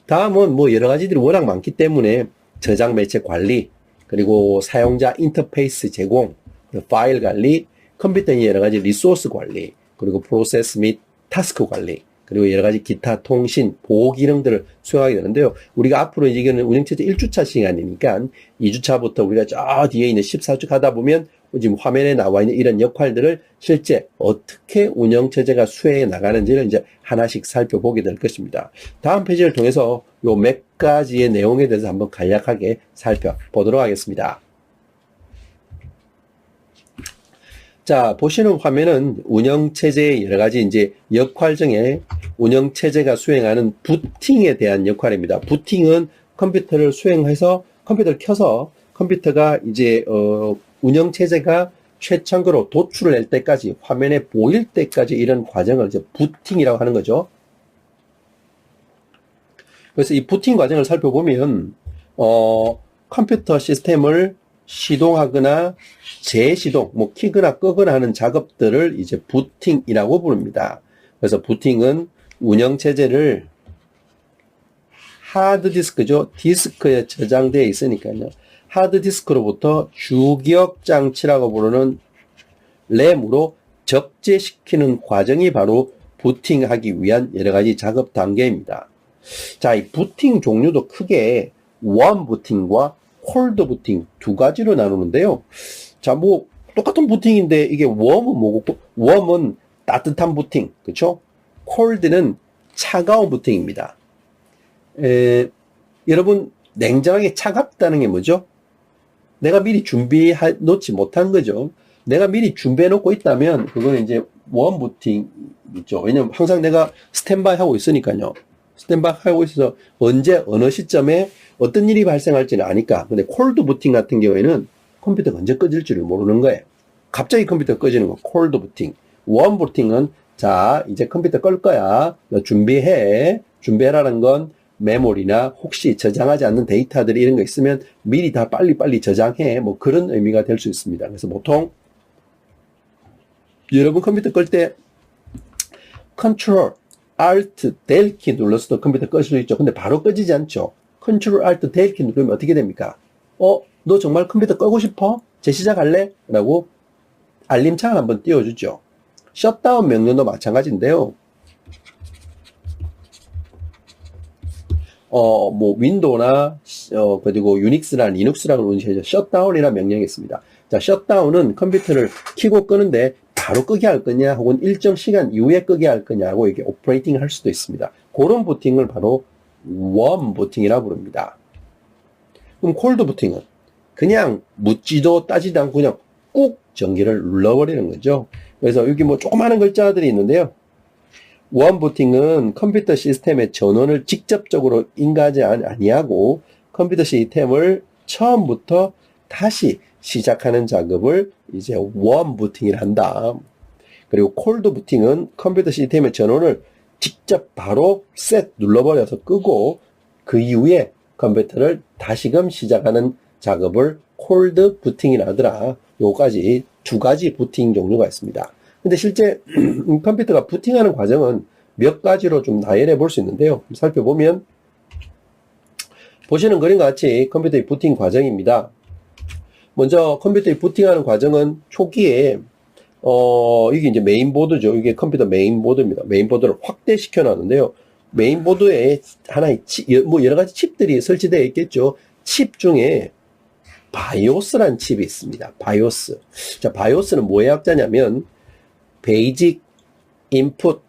다음은 여러 가지들이 워낙 많기 때문에 저장 매체 관리, 그리고 사용자 인터페이스 제공, 파일 관리, 컴퓨터의 여러 가지 리소스 관리, 그리고 프로세스 및 타스크 관리, 그리고 여러 가지 기타 통신, 보호 기능들을 수행하게 되는데요. 우리가 앞으로 이거는 운영체제 1주차 시간이니까 2주차부터 우리가 저 뒤에 있는 14주 가다 보면 지금 화면에 나와 있는 이런 역할들을 실제 어떻게 운영체제가 수행해 나가는지를 이제 하나씩 살펴보게 될 것입니다. 다음 페이지를 통해서 요 몇 가지의 내용에 대해서 한번 간략하게 살펴보도록 하겠습니다. 자, 보시는 화면은 운영체제의 여러 가지 이제 역할 중에 운영체제가 수행하는 부팅에 대한 역할입니다. 부팅은 컴퓨터를 수행해서 컴퓨터를 켜서 컴퓨터가 이제 운영체제가 최첨가로 도출을 낼 때까지, 화면에 보일 때까지 이런 과정을 이제 부팅이라고 하는 거죠. 그래서 이 부팅 과정을 살펴보면 컴퓨터 시스템을 시동하거나 재시동, 뭐 키거나 끄거나 하는 작업들을 이제 부팅이라고 부릅니다. 그래서 부팅은 운영체제를 하드디스크죠. 디스크에 저장되어 있으니까요. 하드디스크로부터 주기억 장치라고 부르는 램으로 적재시키는 과정이 바로 부팅하기 위한 여러 가지 작업 단계입니다. 자, 이 부팅 종류도 크게 웜 부팅과 콜드 부팅 두 가지로 나누는데요. 자, 뭐 똑같은 부팅인데 이게 웜은 뭐고, 웜은 따뜻한 부팅, 그렇죠? 콜드는 차가운 부팅입니다. 여러분, 냉정하게 차갑다는 게 뭐죠? 내가 미리 준비해 놓지 못한 거죠. 내가 미리 준비해 놓고 있다면 그거는 이제 웜 부팅이죠. 왜냐면 항상 내가 스탠바이 하고 있으니까요. 스탠바이 하고 있어서 언제 어느 시점에 어떤 일이 발생할지는 아니까. 근데 콜드 부팅 같은 경우에는 컴퓨터가 언제 꺼질 줄을 모르는 거예요. 갑자기 컴퓨터가 꺼지는 거 콜드 부팅. 웜 부팅은 자, 이제 컴퓨터 끌 거야. 너 준비해라는 건 메모리나 혹시 저장하지 않는 데이터들이 이런 거 있으면 미리 다 빨리빨리 저장해. 뭐 그런 의미가 될 수 있습니다. 그래서 보통 여러분 컴퓨터 끌 때 컨트롤 Alt, Del 키 눌러서도 컴퓨터 끌 수 있죠. 근데 바로 꺼지지 않죠. 컨트롤 Alt, Del 키 누르면 어떻게 됩니까? 너 정말 컴퓨터 끄고 싶어? 재시작할래? 라고 알림창을 한번 띄워주죠. 셧다운 명령도 마찬가지인데요. 뭐 윈도우나 그리고 유닉스나 리눅스라고 운영체제 셧다운이라는 명령이 있습니다. 자, 셧다운은 컴퓨터를 켜고 끄는데 바로 끄게 할 거냐 혹은 일정 시간 이후에 끄게 할 거냐고 이게 오퍼레이팅 할 수도 있습니다. 그런 부팅을 바로 웜 부팅이라고 부릅니다. 그럼 콜드 부팅은 그냥 묻지도 따지도 않고 그냥 꾹 전기를 눌러버리는 거죠. 그래서 여기 뭐 조그마한 글자들이 있는데요. 웜 부팅은 컴퓨터 시스템의 전원을 직접적으로 인가하지 아니하고 컴퓨터 시스템을 처음부터 다시 시작하는 작업을 이제 웜 부팅을 한다. 그리고 콜드 부팅은 컴퓨터 시스템의 전원을 직접 바로 셋 눌러버려서 끄고 그 이후에 컴퓨터를 다시금 시작하는 작업을 콜드 부팅이라 하더라. 요까지 두 가지 부팅 종류가 있습니다. 근데 실제 컴퓨터가 부팅하는 과정은 몇 가지로 좀 나열해 볼 수 있는데요. 살펴보면 보시는 그림과 같이 컴퓨터의 부팅 과정입니다. 먼저 컴퓨터의 부팅하는 과정은 초기에 이게 이제 메인보드죠. 이게 컴퓨터 메인보드입니다. 메인보드를 확대시켜 놨는데요. 메인보드에 하나의 뭐 여러 가지 칩들이 설치되어 있겠죠. 칩 중에 바이오스라는 칩이 있습니다. 바이오스. 자, 바이오스는 뭐의 약자냐면 베이직 인풋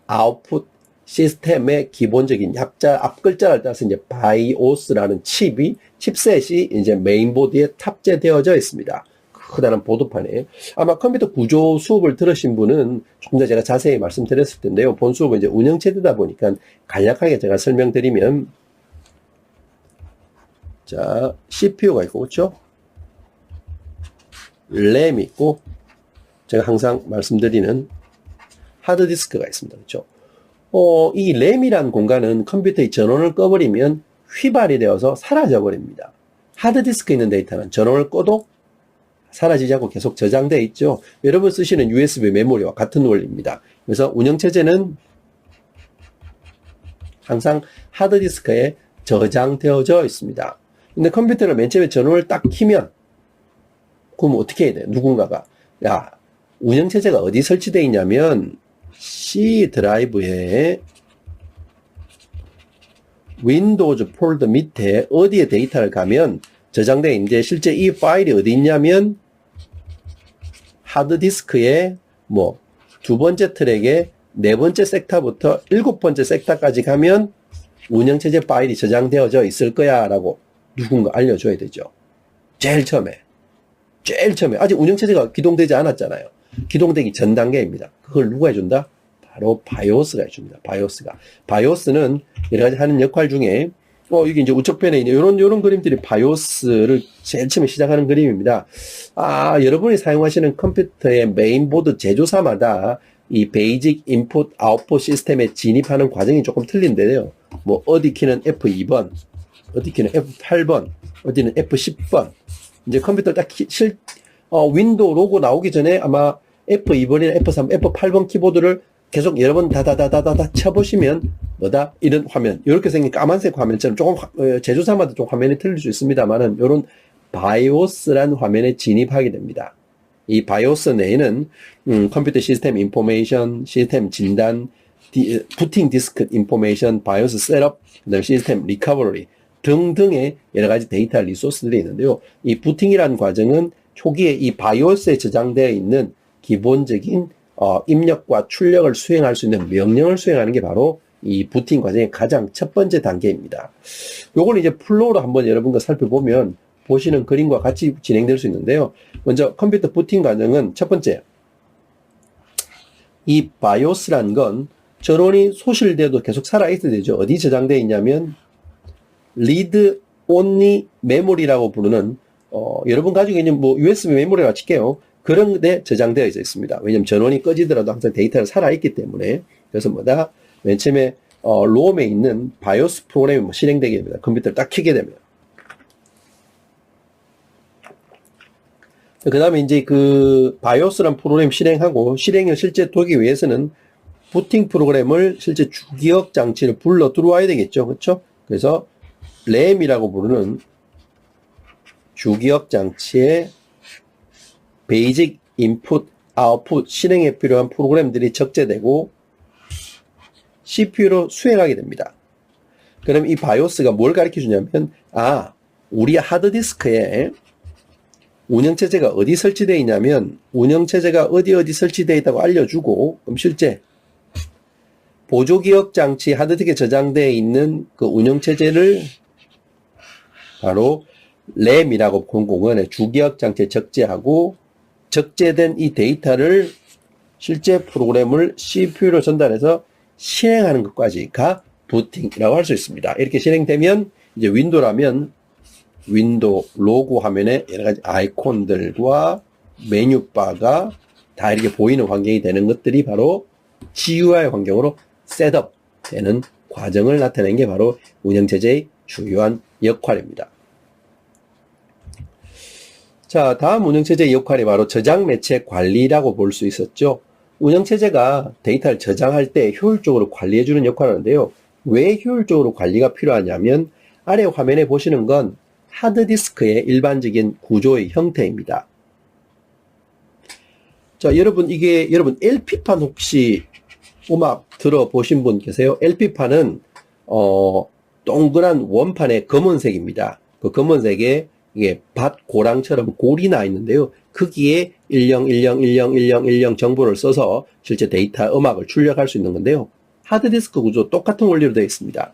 아웃풋 시스템의 기본적인 약자 앞글자를 따서 이제 바이오스라는 칩셋이 이제 메인보드에 탑재되어져 있습니다. 크다란 보드판에. 아마 컴퓨터 구조 수업을 들으신 분은 조금 더 제가 자세히 말씀드렸을 텐데요. 본 수업은 이제 운영체제다 보니까 간략하게 제가 설명드리면, 자, CPU가 있고, 그렇죠? 램이 있고, 제가 항상 말씀드리는 하드디스크가 있습니다. 그렇죠? 이 램이라는 공간은 컴퓨터의 전원을 꺼버리면 휘발이 되어서 사라져버립니다. 하드디스크에 있는 데이터는 전원을 꺼도 사라지지 않고 계속 저장되어 있죠. 여러분 쓰시는 USB 메모리와 같은 원리입니다. 그래서 운영체제는 항상 하드디스크에 저장되어져 있습니다. 근데 컴퓨터를 맨 처음에 전원을 딱 켜면 그럼 어떻게 해야 돼요? 누군가가 야, 운영체제가 어디 설치되어 있냐면 C 드라이브에 윈도우즈 폴더 밑에 어디에 데이터를 가면 저장되어 있는데 실제 이 파일이 어디 있냐면 하드디스크에 뭐 두 번째 트랙에 네 번째 섹터부터 일곱 번째 섹터까지 가면 운영체제 파일이 저장되어져 있을 거야 라고 누군가 알려줘야 되죠. 제일 처음에 아직 운영체제가 기동되지 않았잖아요. 기동되기 전 단계입니다. 그걸 누가 해준다? 바로 바이오스가 해줍니다. 바이오스는 여러 가지 하는 역할 중에 이게 이제 우측편에 있는 요런 그림들이 바이오스를 제일 처음에 시작하는 그림입니다. 여러분이 사용하시는 컴퓨터의 메인보드 제조사마다 이 베이직 인풋 아웃풋 시스템에 진입하는 과정이 조금 틀린데요. 뭐, 어디 키는 F2번, 어디 키는 F8번, 어디는 F10번. 이제 컴퓨터 딱 윈도우 로고 나오기 전에 아마 F2번이나 F3, F8번 키보드를 계속 여러 번 다다다다다 쳐보시면 이런 화면, 이렇게 생긴 까만색 화면처럼 조금 제조사마다 좀 화면이 틀릴 수 있습니다만은 이런 바이오스라는 화면에 진입하게 됩니다. 이 바이오스 내에는 컴퓨터 시스템 인포메이션, 시스템 진단, 부팅 디스크 인포메이션, 바이오스 셋업, 그다음 시스템 리커버리 등등의 여러 가지 데이터 리소스들이 있는데요. 이 부팅이라는 과정은 초기에 이 바이오스에 저장되어 있는 기본적인 입력과 출력을 수행할 수 있는 명령을 수행하는 게 바로 이 부팅 과정의 가장 첫 번째 단계입니다. 요걸 이제 플로우로 한번 여러분과 살펴보면 보시는 그림과 같이 진행될 수 있는데요. 먼저 컴퓨터 부팅 과정은 첫 번째, 이 바이오스라는 건 전원이 소실돼도 계속 살아있어야 되죠. 어디 저장되어 있냐면 리드 온리 메모리라고 부르는 여러분 가지고 있는 뭐 USB 메모리라고 칠게요. 그런 데 저장되어 있습니다. 왜냐면 전원이 꺼지더라도 항상 데이터가 살아있기 때문에. 그래서 맨 처음에 롬에 있는 바이오스 프로그램이 실행되게 됩니다. 컴퓨터를 딱 켜게 되면. 그 다음에 이제 그 바이오스란 프로그램 실행하고 실행을 실제 두기 위해서는 부팅 프로그램을 실제 주기억 장치를 불러 들어와야 되겠죠. 그렇죠? 그래서 램이라고 부르는 주기억 장치에 베이직 인풋, 아웃풋 실행에 필요한 프로그램들이 적재되고 CPU로 수행하게 됩니다. 그럼 이 바이오스가 뭘 가르쳐 주냐면 우리 하드디스크에 운영체제가 어디 설치되어 있냐면 운영체제가 어디 설치되어 있다고 알려주고 그럼 실제 보조기억 장치 하드디스크에 저장되어 있는 그 운영체제를 바로 램이라고 공공원의 주기억 장치에 적재하고 적재된 이 데이터를 실제 프로그램을 CPU로 전달해서 실행하는 것까지가 부팅이라고 할 수 있습니다. 이렇게 실행되면 이제 윈도우라면 윈도우 로고 화면에 여러 가지 아이콘들과 메뉴바가 다 이렇게 보이는 환경이 되는 것들이 바로 GUI 환경으로 셋업 되는 과정을 나타내는 게 바로 운영체제의 주요한 역할입니다. 자, 다음 운영체제의 역할이 바로 저장 매체 관리라고 볼 수 있었죠. 운영체제가 데이터를 저장할 때 효율적으로 관리해주는 역할을 하는데요. 왜 효율적으로 관리가 필요하냐면 아래 화면에 보시는 건 하드디스크의 일반적인 구조의 형태입니다. 자, 여러분 LP판 혹시 음악 들어보신 분 계세요? LP판은 동그란 원판의 검은색입니다. 그 검은색에 이게 밭 고랑처럼 골이 나 있는데요. 거기에 1010101010 정보를 써서 실제 데이터 음악을 출력할 수 있는 건데요. 하드디스크 구조 똑같은 원리로 되어 있습니다.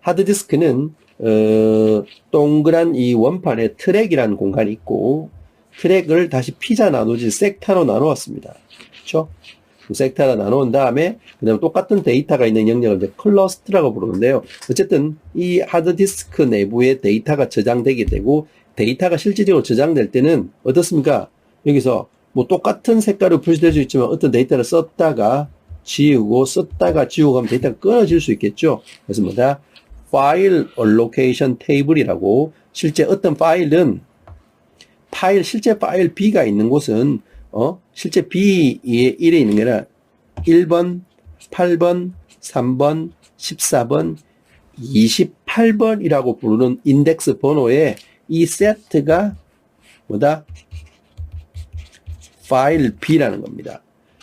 하드디스크는 동그란 이 원판에 트랙이라는 공간이 있고 트랙을 다시 피자 나누지 섹타로 나누었습니다. 그렇죠? 섹타로 나누은 다음에 그다음에 똑같은 데이터가 있는 영역을 이제 클러스터라고 부르는데요. 어쨌든 이 하드디스크 내부에 데이터가 저장되게 되고 데이터가 실질적으로 저장될 때는 어떻습니까? 여기서 뭐 똑같은 색깔로 표시될 수 있지만 어떤 데이터를 썼다가 지우고 하면 데이터가 끊어질 수 있겠죠. 그래서 파일 allocation table이라고 실제 어떤 파일은 실제 파일 B가 있는 곳은 실제 B에 1에 있는 게 아니라 1번, 8번, 3번, 14번, 28번이라고 부르는 인덱스 번호에 이 세트가 파일 B라는 겁니다.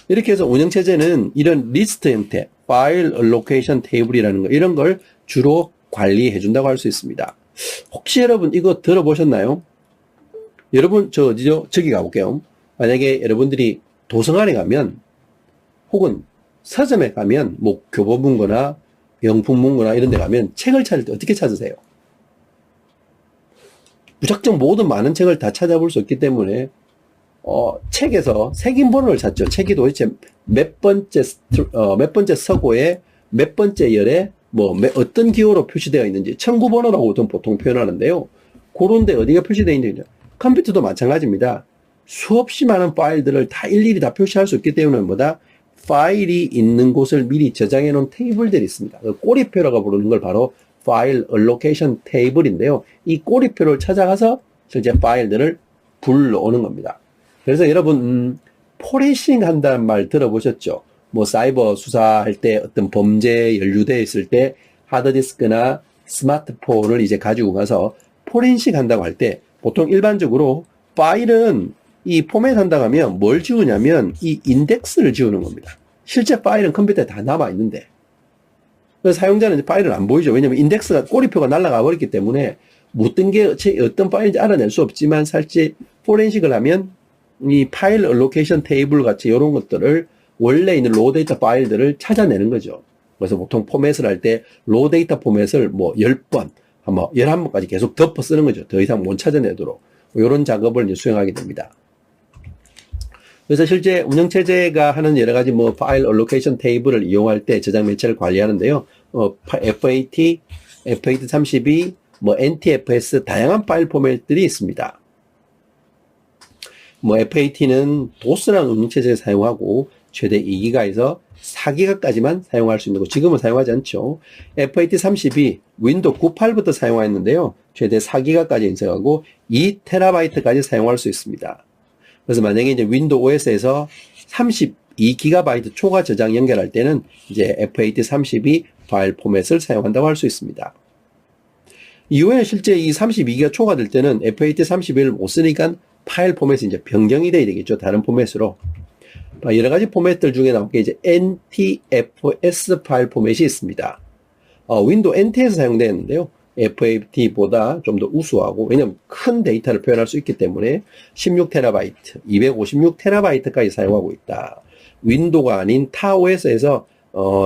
이렇게 해서 운영체제는 이런 리스트 형태, 파일 allocation table이라는 거, 이런 걸 주로 관리해 준다고 할 수 있습니다. 혹시 여러분 이거 들어보셨나요? 여러분 저기 가볼게요. 만약에 여러분들이 도서관에 가면 혹은 서점에 가면 뭐 교보문고나 명품문고나 이런 데 가면 책을 찾을 때 어떻게 찾으세요? 무작정 모든 많은 책을 다 찾아볼 수 없기 때문에 책에서 색인번호를 찾죠. 책이 도대체 몇 번째 서고에 몇 번째 열에 어떤 기호로 표시되어 있는지 청구번호라고 보통 표현하는데요. 그런데 어디가 표시되어 있는지 컴퓨터도 마찬가지입니다. 수없이 많은 파일들을 다 일일이 다 표시할 수 있기 때문에 파일이 있는 곳을 미리 저장해 놓은 테이블들이 있습니다. 꼬리표라고 부르는 걸 바로 파일 알로케이션 테이블인데요. 이 꼬리표를 찾아가서 실제 파일들을 불러오는 겁니다. 그래서 여러분 포렌싱 한다는 말 들어보셨죠? 사이버 수사할 때 어떤 범죄에 연루되어 있을 때 하드디스크나 스마트폰을 이제 가지고 가서 포렌식 한다고 할 때 보통 일반적으로 파일은 이 포맷 한다고 하면 뭘 지우냐면 이 인덱스를 지우는 겁니다. 실제 파일은 컴퓨터에 다 남아있는데 그래서 사용자는 이제 파일을 안 보이죠. 왜냐면 인덱스가 꼬리표가 날아가 버렸기 때문에 어떤 게 어떤 파일인지 알아낼 수 없지만 실제 포렌식을 하면 이 파일 알로케이션 테이블 같이 이런 것들을 원래 있는 로우 데이터 파일들을 찾아내는 거죠. 그래서 보통 포맷을 할 때 로우 데이터 포맷을 10번, 11번까지 계속 덮어 쓰는 거죠. 더 이상 못 찾아내도록. 이런 작업을 이제 수행하게 됩니다. 그래서 실제 운영체제가 하는 여러 가지 파일 알로케이션 테이블을 이용할 때 저장 매체를 관리하는데요. FAT, FAT32, NTFS 다양한 파일 포맷들이 있습니다. FAT는 도스라는 운영체제를 사용하고 최대 2기가에서 4기가까지만 사용할 수 있는 거 지금은 사용하지 않죠. FAT32 윈도우 98부터 사용하였는데요. 최대 4기가까지 인쇄하고 2TB까지 사용할 수 있습니다. 그래서 만약에 이제 윈도우 OS에서 32GB 초과 저장 연결할 때는 이제 FAT32 파일 포맷을 사용한다고 할 수 있습니다. 이후에 실제 이 32기가 초과될 때는 FAT31을 못 쓰니까 파일 포맷이 이제 변경이 돼야 되겠죠. 다른 포맷으로. 여러 가지 포맷들 중에 나온 게 이제 NTFS 파일 포맷이 있습니다. 윈도우 NT에서 사용되는데요. FAT보다 좀 더 우수하고, 왜냐면 큰 데이터를 표현할 수 있기 때문에 16TB, 256TB까지 사용하고 있다. 윈도우가 아닌 타 OS에서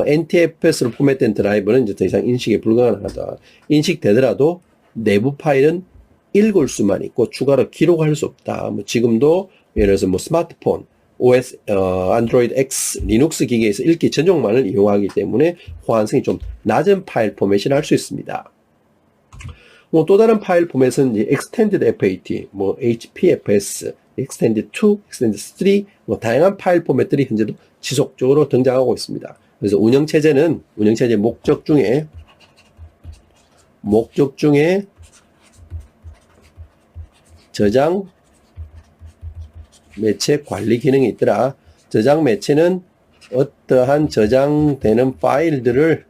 NTFS로 포맷된 드라이브는 이제 더 이상 인식이 불가능하다. 인식되더라도 내부 파일은 읽을 수만 있고 추가로 기록할 수 없다. 지금도 예를 들어서 스마트폰, OS, 안드로이드 X, 리눅스 기기에서 읽기 전용만을 이용하기 때문에 호환성이 좀 낮은 파일 포맷이라 할 수 있습니다. 또 다른 파일 포맷은 이제 Extended FAT, HPFS, Extended 2, Extended 3, 다양한 파일 포맷들이 현재도 지속적으로 등장하고 있습니다. 그래서 운영체제 목적 중에 저장 매체 관리 기능이 있더라. 저장 매체는 어떠한 저장되는 파일들을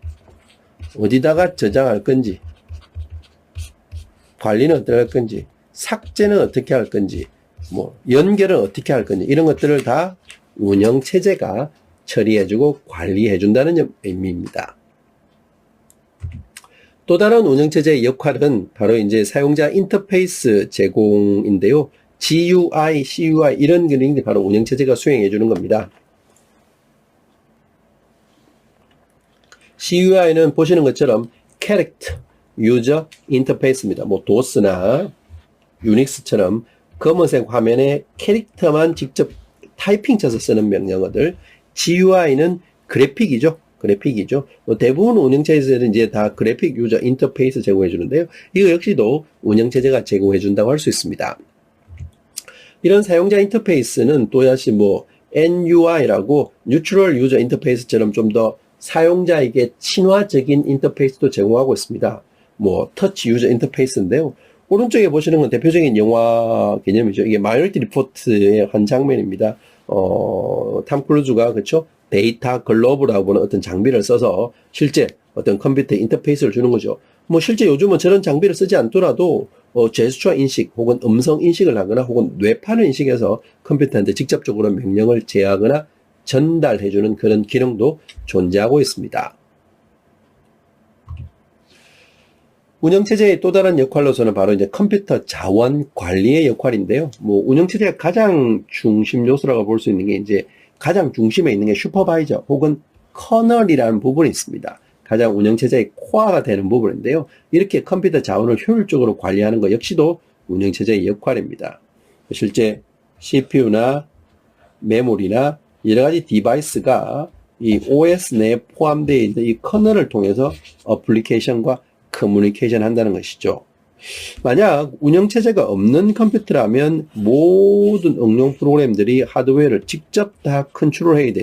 어디다가 저장할 건지, 관리는 어떻게 할 건지, 삭제는 어떻게 할 건지, 연결은 어떻게 할 건지, 이런 것들을 다 운영체제가 처리해주고 관리해준다는 의미입니다. 또 다른 운영체제의 역할은 바로 이제 사용자 인터페이스 제공인데요. GUI, CUI 이런 기능이 바로 운영체제가 수행해 주는 겁니다. CUI는 보시는 것처럼 Character User Interface입니다. 도스나 유닉스처럼 검은색 화면에 캐릭터만 직접 타이핑 쳐서 쓰는 명령어들. GUI는 그래픽이죠. 대부분 운영체제들은 이제 다 그래픽 유저 인터페이스 제공해 주는데요. 이거 역시도 운영체제가 제공해 준다고 할 수 있습니다. 이런 사용자 인터페이스는 또다시 NUI라고 Neutral User Interface처럼 좀 더 사용자에게 친화적인 인터페이스도 제공하고 있습니다. 터치 유저 인터페이스인데요. 오른쪽에 보시는 건 대표적인 영화 개념이죠. 이게 마이너리티 리포트의 한 장면입니다. 탐 크루즈가 그렇죠? 데이터 글로브라고 보는 어떤 장비를 써서 실제 어떤 컴퓨터 인터페이스를 주는 거죠. 실제 요즘은 저런 장비를 쓰지 않더라도 제스처 인식 혹은 음성 인식을 하거나 혹은 뇌파를 인식해서 컴퓨터한테 직접적으로 명령을 제어하거나 전달해주는 그런 기능도 존재하고 있습니다. 운영체제의 또 다른 역할로서는 바로 이제 컴퓨터 자원 관리의 역할인데요. 운영체제가 가장 중심 요소라고 볼 수 있는 게 이제 가장 중심에 있는 게 슈퍼바이저 혹은 커널이라는 부분이 있습니다. 가장 운영체제의 코어가 되는 부분인데요. 이렇게 컴퓨터 자원을 효율적으로 관리하는 것 역시도 운영체제의 역할입니다. 실제 CPU나 메모리나 여러 가지 디바이스가 이 OS 내에 포함되어 있는 이 커널을 통해서 어플리케이션과 커뮤니케이션 한다는 것이죠. 만약 운영체제가 없는 컴퓨터라면 모든 응용 프로그램들이 하드웨어를 직접 다 컨트롤해야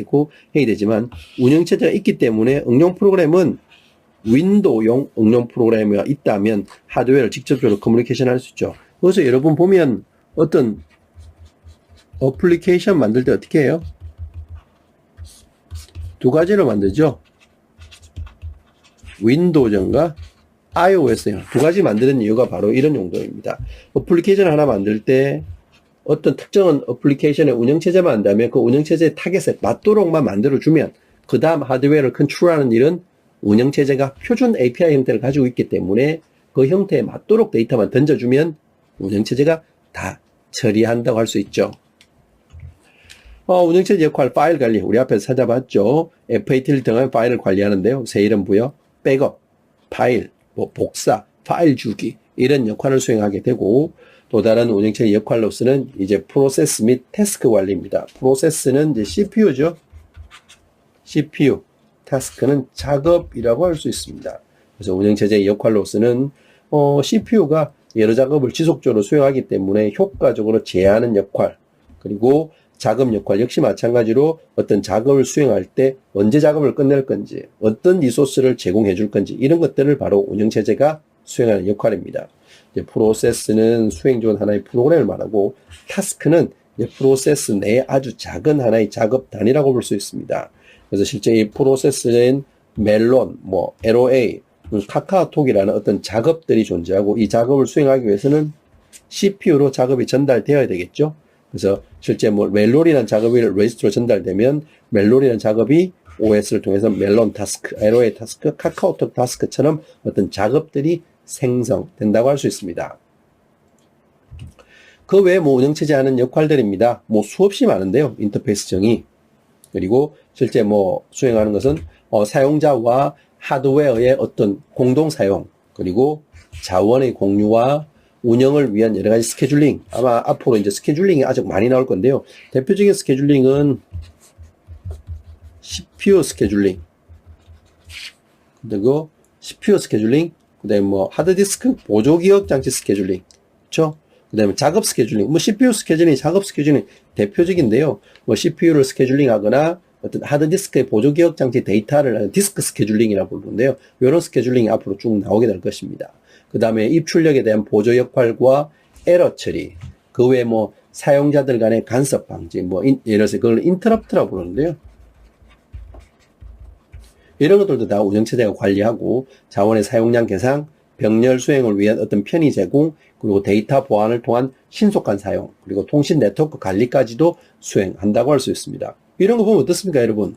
되지만 운영체제가 있기 때문에 응용 프로그램은 윈도우용 응용 프로그램이 있다면 하드웨어를 직접적으로 커뮤니케이션 할 수 있죠. 그래서 여러분 보면 어떤 어플리케이션 만들 때 어떻게 해요? 두 가지로 만들죠. 윈도우전과 iOS요. 두 가지 만드는 이유가 바로 이런 용도입니다. 어플리케이션 하나 만들 때 어떤 특정한 어플리케이션의 운영체제만 한다면 그 운영체제의 타겟에 맞도록만 만들어주면 그 다음 하드웨어를 컨트롤하는 일은 운영체제가 표준 API 형태를 가지고 있기 때문에 그 형태에 맞도록 데이터만 던져주면 운영체제가 다 처리한다고 할 수 있죠. 운영체제 역할 파일 관리 우리 앞에서 찾아봤죠. FAT를 통한 파일을 관리하는데요. 새 이름 부여, 백업, 파일, 복사, 파일 주기 이런 역할을 수행하게 되고 또 다른 운영체제 역할로서는 이제 프로세스 및 태스크 관리입니다. 프로세스는 이제 CPU죠. CPU, 태스크는 작업이라고 할 수 있습니다. 그래서 운영체제의 역할로서는 CPU가 여러 작업을 지속적으로 수행하기 때문에 효과적으로 제어하는 역할 그리고 작업 역할 역시 마찬가지로 어떤 작업을 수행할 때 언제 작업을 끝낼 건지 어떤 리소스를 제공해 줄 건지 이런 것들을 바로 운영체제가 수행하는 역할입니다. 이제 프로세스는 수행 중 하나의 프로그램을 말하고 타스크는 이제 프로세스 내에 아주 작은 하나의 작업 단위라고 볼 수 있습니다. 그래서 실제 이 프로세스는 멜론, LOA, 카카오톡이라는 어떤 작업들이 존재하고 이 작업을 수행하기 위해서는 CPU로 작업이 전달되어야 되겠죠. 그래서 실제 멜론이라는 작업이 레지스트로 전달되면 멜론이라는 작업이 OS를 통해서 멜론 타스크, LOA 타스크, 카카오톡 타스크처럼 어떤 작업들이 생성된다고 할 수 있습니다. 그 외에 운영체제 하는 역할들입니다. 수없이 많은데요. 인터페이스 정의. 그리고 실제 수행하는 것은 사용자와 하드웨어의 어떤 공동 사용, 그리고 자원의 공유와 운영을 위한 여러 가지 스케줄링. 아마 앞으로 이제 스케줄링이 아주 많이 나올 건데요. 대표적인 스케줄링은 CPU 스케줄링, 그리고 CPU 스케줄링, 그 다음에 하드디스크 보조기억 장치 스케줄링, 그렇죠? 그 다음에 작업 스케줄링, CPU 스케줄링, 작업 스케줄링 대표적인데요. CPU를 스케줄링 하거나 어떤 하드디스크의 보조기억 장치 데이터를 디스크 스케줄링이라고 부르는데요. 이런 스케줄링이 앞으로 쭉 나오게 될 것입니다. 그 다음에 입출력에 대한 보조 역할과 에러 처리, 그 외에 사용자들 간의 간섭 방지, 예를 들어서 그걸 인터럽트라고 부르는데요. 이런 것들도 다 운영체제가 관리하고 자원의 사용량 계산, 병렬 수행을 위한 어떤 편의 제공, 그리고 데이터 보안을 통한 신속한 사용, 그리고 통신 네트워크 관리까지도 수행한다고 할 수 있습니다. 이런 거 보면 어떻습니까, 여러분?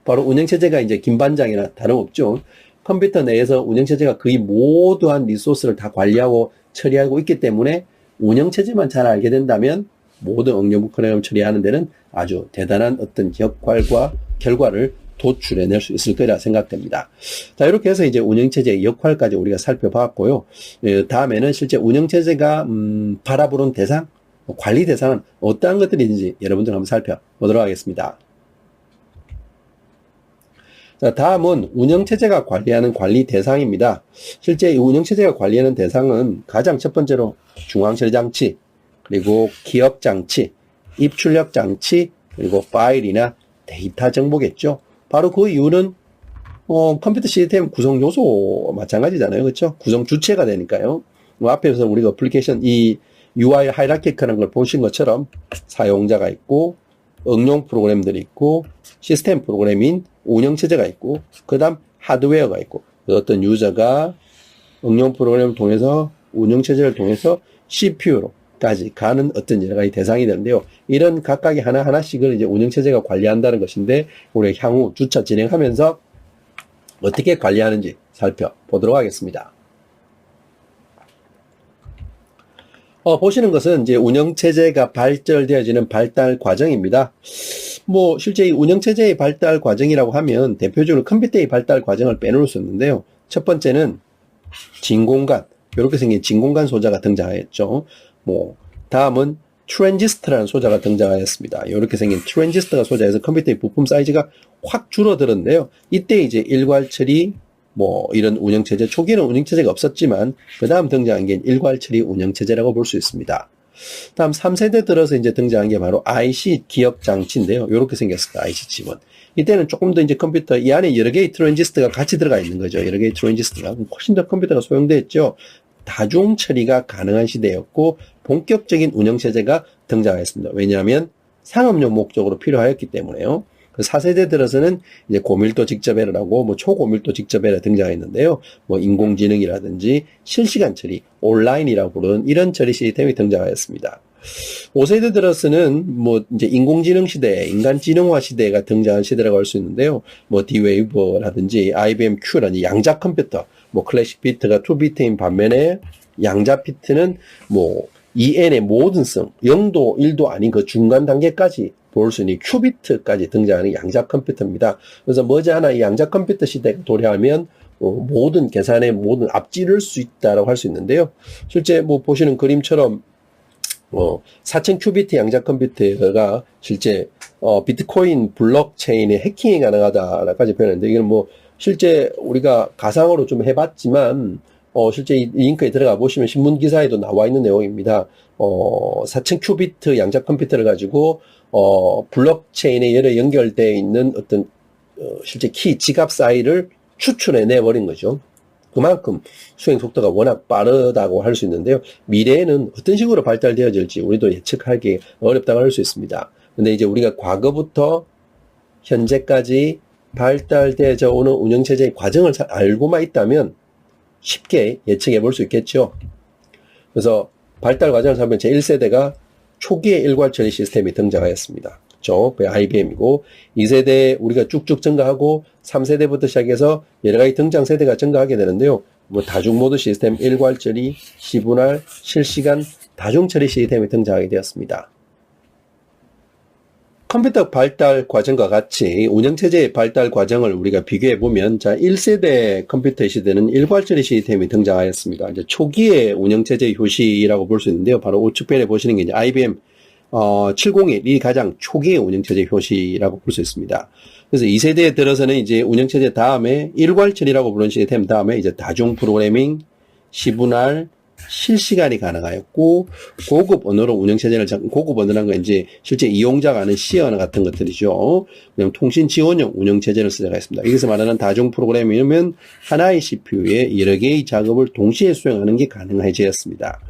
바로 운영체제가 이제 김반장이나 다름없죠. 컴퓨터 내에서 운영체제가 거의 모두한 리소스를 다 관리하고 처리하고 있기 때문에 운영체제만 잘 알게 된다면 모든 응용 프로그램을 처리하는 데는 아주 대단한 어떤 역할과 결과를 도출해낼 수 있을 거라 생각됩니다. 자, 이렇게 해서 이제 운영체제의 역할까지 우리가 살펴봤고요. 다음에는 실제 운영체제가 바라보는 대상, 관리 대상은 어떠한 것들이 있는지 여러분들 한번 살펴보도록 하겠습니다. 자, 다음은 운영체제가 관리하는 관리 대상입니다. 실제 이 운영체제가 관리하는 대상은 가장 첫 번째로 중앙처리장치, 그리고 기억장치, 입출력 장치, 그리고 파일이나 데이터 정보겠죠. 바로 그 이유는 컴퓨터 시스템 구성 요소 마찬가지잖아요. 그렇죠? 구성 주체가 되니까요. 앞에서 우리가 어플리케이션 이 UI 하이라키라는 걸 보신 것처럼 사용자가 있고 응용 프로그램들이 있고 시스템 프로그램인 운영체제가 있고 그 다음 하드웨어가 있고 어떤 유저가 응용 프로그램을 통해서 운영체제를 통해서 CPU로까지 가는 어떤 여러 가지 대상이 되는데요. 이런 각각의 하나하나씩을 이제 운영체제가 관리한다는 것인데 우리가 향후 주차 진행하면서 어떻게 관리하는지 살펴보도록 하겠습니다. 보시는 것은 이제 운영체제가 발전되어지는 발달 과정입니다. 실제 이 운영체제의 발달 과정이라고 하면 대표적으로 컴퓨터의 발달 과정을 빼놓을 수 있는데요. 첫 번째는 진공관, 이렇게 생긴 진공관 소자가 등장했죠. 다음은 트랜지스터라는 소자가 등장하였습니다. 이렇게 생긴 트랜지스터가 소자에서 컴퓨터의 부품 사이즈가 확 줄어들었는데요. 이때 이제 일괄 처리, 뭐 이런 운영체제, 초기에는 운영체제가 없었지만 그 다음 등장한 게 일괄 처리 운영체제라고 볼 수 있습니다. 다음 3세대 들어서 이제 등장한 게 바로 IC 기억장치인데요. 이렇게 생겼습니다. IC 칩은. 이때는 조금 더 이제 컴퓨터 이 안에 여러 개의 트랜지스터가 같이 들어가 있는 거죠. 여러 개의 트랜지스터가. 훨씬 더 컴퓨터가 소형됐죠. 다중 처리가 가능한 시대였고 본격적인 운영체제가 등장했습니다. 왜냐하면 상업용 목적으로 필요하였기 때문에요. 그 4세대 들어서는 이제 고밀도 직접에러라고 뭐 초고밀도 직접에러 등장했는데요. 뭐 인공지능이라든지 실시간 처리, 온라인이라고 부르는 이런 처리 시스템이 등장하였습니다. 5세대 들어서는 뭐 이제 인공지능 시대, 인간지능화 시대가 등장한 시대라고 할 수 있는데요. 뭐 D-Wave라든지 IBM Q라든지 양자 컴퓨터, 뭐 클래식 비트가 2비트인 반면에 양자 비트는 뭐 2n의 모든 성, 0도, 1도 아닌 그 중간 단계까지 볼 수 있는 큐비트까지 등장하는 양자 컴퓨터입니다. 그래서 머지않아 이 양자 컴퓨터 시대가 도래하면 모든 계산의 모든 앞지를 수 있다라고 할 수 있는데요. 실제 뭐 보시는 그림처럼 4000 큐비트 양자 컴퓨터가 실제 비트코인 블록체인의 해킹이 가능하다라고까지 표현했는데 이건 뭐 실제 우리가 가상으로 좀 해봤지만 실제 이 링크에 들어가 보시면 신문 기사에도 나와 있는 내용입니다. 4000 큐비트 양자 컴퓨터를 가지고 블록체인에 여러 연결되어 있는 어떤 실제 키 지갑 사이를 추출해 버린 거죠. 그만큼 수행 속도가 워낙 빠르다고 할 수 있는데요. 미래에는 어떤 식으로 발달되어질지 우리도 예측하기 어렵다고 할 수 있습니다. 근데 이제 우리가 과거부터 현재까지 발달되어져 오는 운영체제의 과정을 잘 알고만 있다면 쉽게 예측해 볼 수 있겠죠. 그래서 발달 과정을 살펴보면 제1세대가 초기에 일괄 처리 시스템이 등장하였습니다. 그렇죠? 그게 IBM이고 2세대 우리가 쭉쭉 증가하고 3세대부터 시작해서 여러 가지 등장 세대가 증가하게 되는데요. 뭐 다중 모드 시스템, 일괄 처리, 시분할, 실시간 다중 처리 시스템이 등장하게 되었습니다. 컴퓨터 발달 과정과 같이 운영체제의 발달 과정을 우리가 비교해 보면, 자, 1세대 컴퓨터 시대는 일괄 처리 시스템이 등장하였습니다. 이제 초기의 운영체제의 효시라고 볼 수 있는데요. 바로 우측편에 보시는 게 이제 IBM 701이 가장 초기의 운영체제 효시라고 볼 수 있습니다. 그래서 2세대에 들어서는 이제 운영체제 다음에 일괄 처리라고 부르는 시스템 다음에 이제 다중 프로그래밍, 시분할, 실시간이 가능하였고, 고급 언어로 운영체제를, 고급 언어라는 건 이제 실제 이용자가 아는 C 언어 같은 것들이죠. 그냥 통신 지원용 운영체제를 쓰자가 있습니다. 여기서 말하는 다중 프로그래밍이면 하나의 CPU에 여러 개의 작업을 동시에 수행하는 게 가능해졌습니다.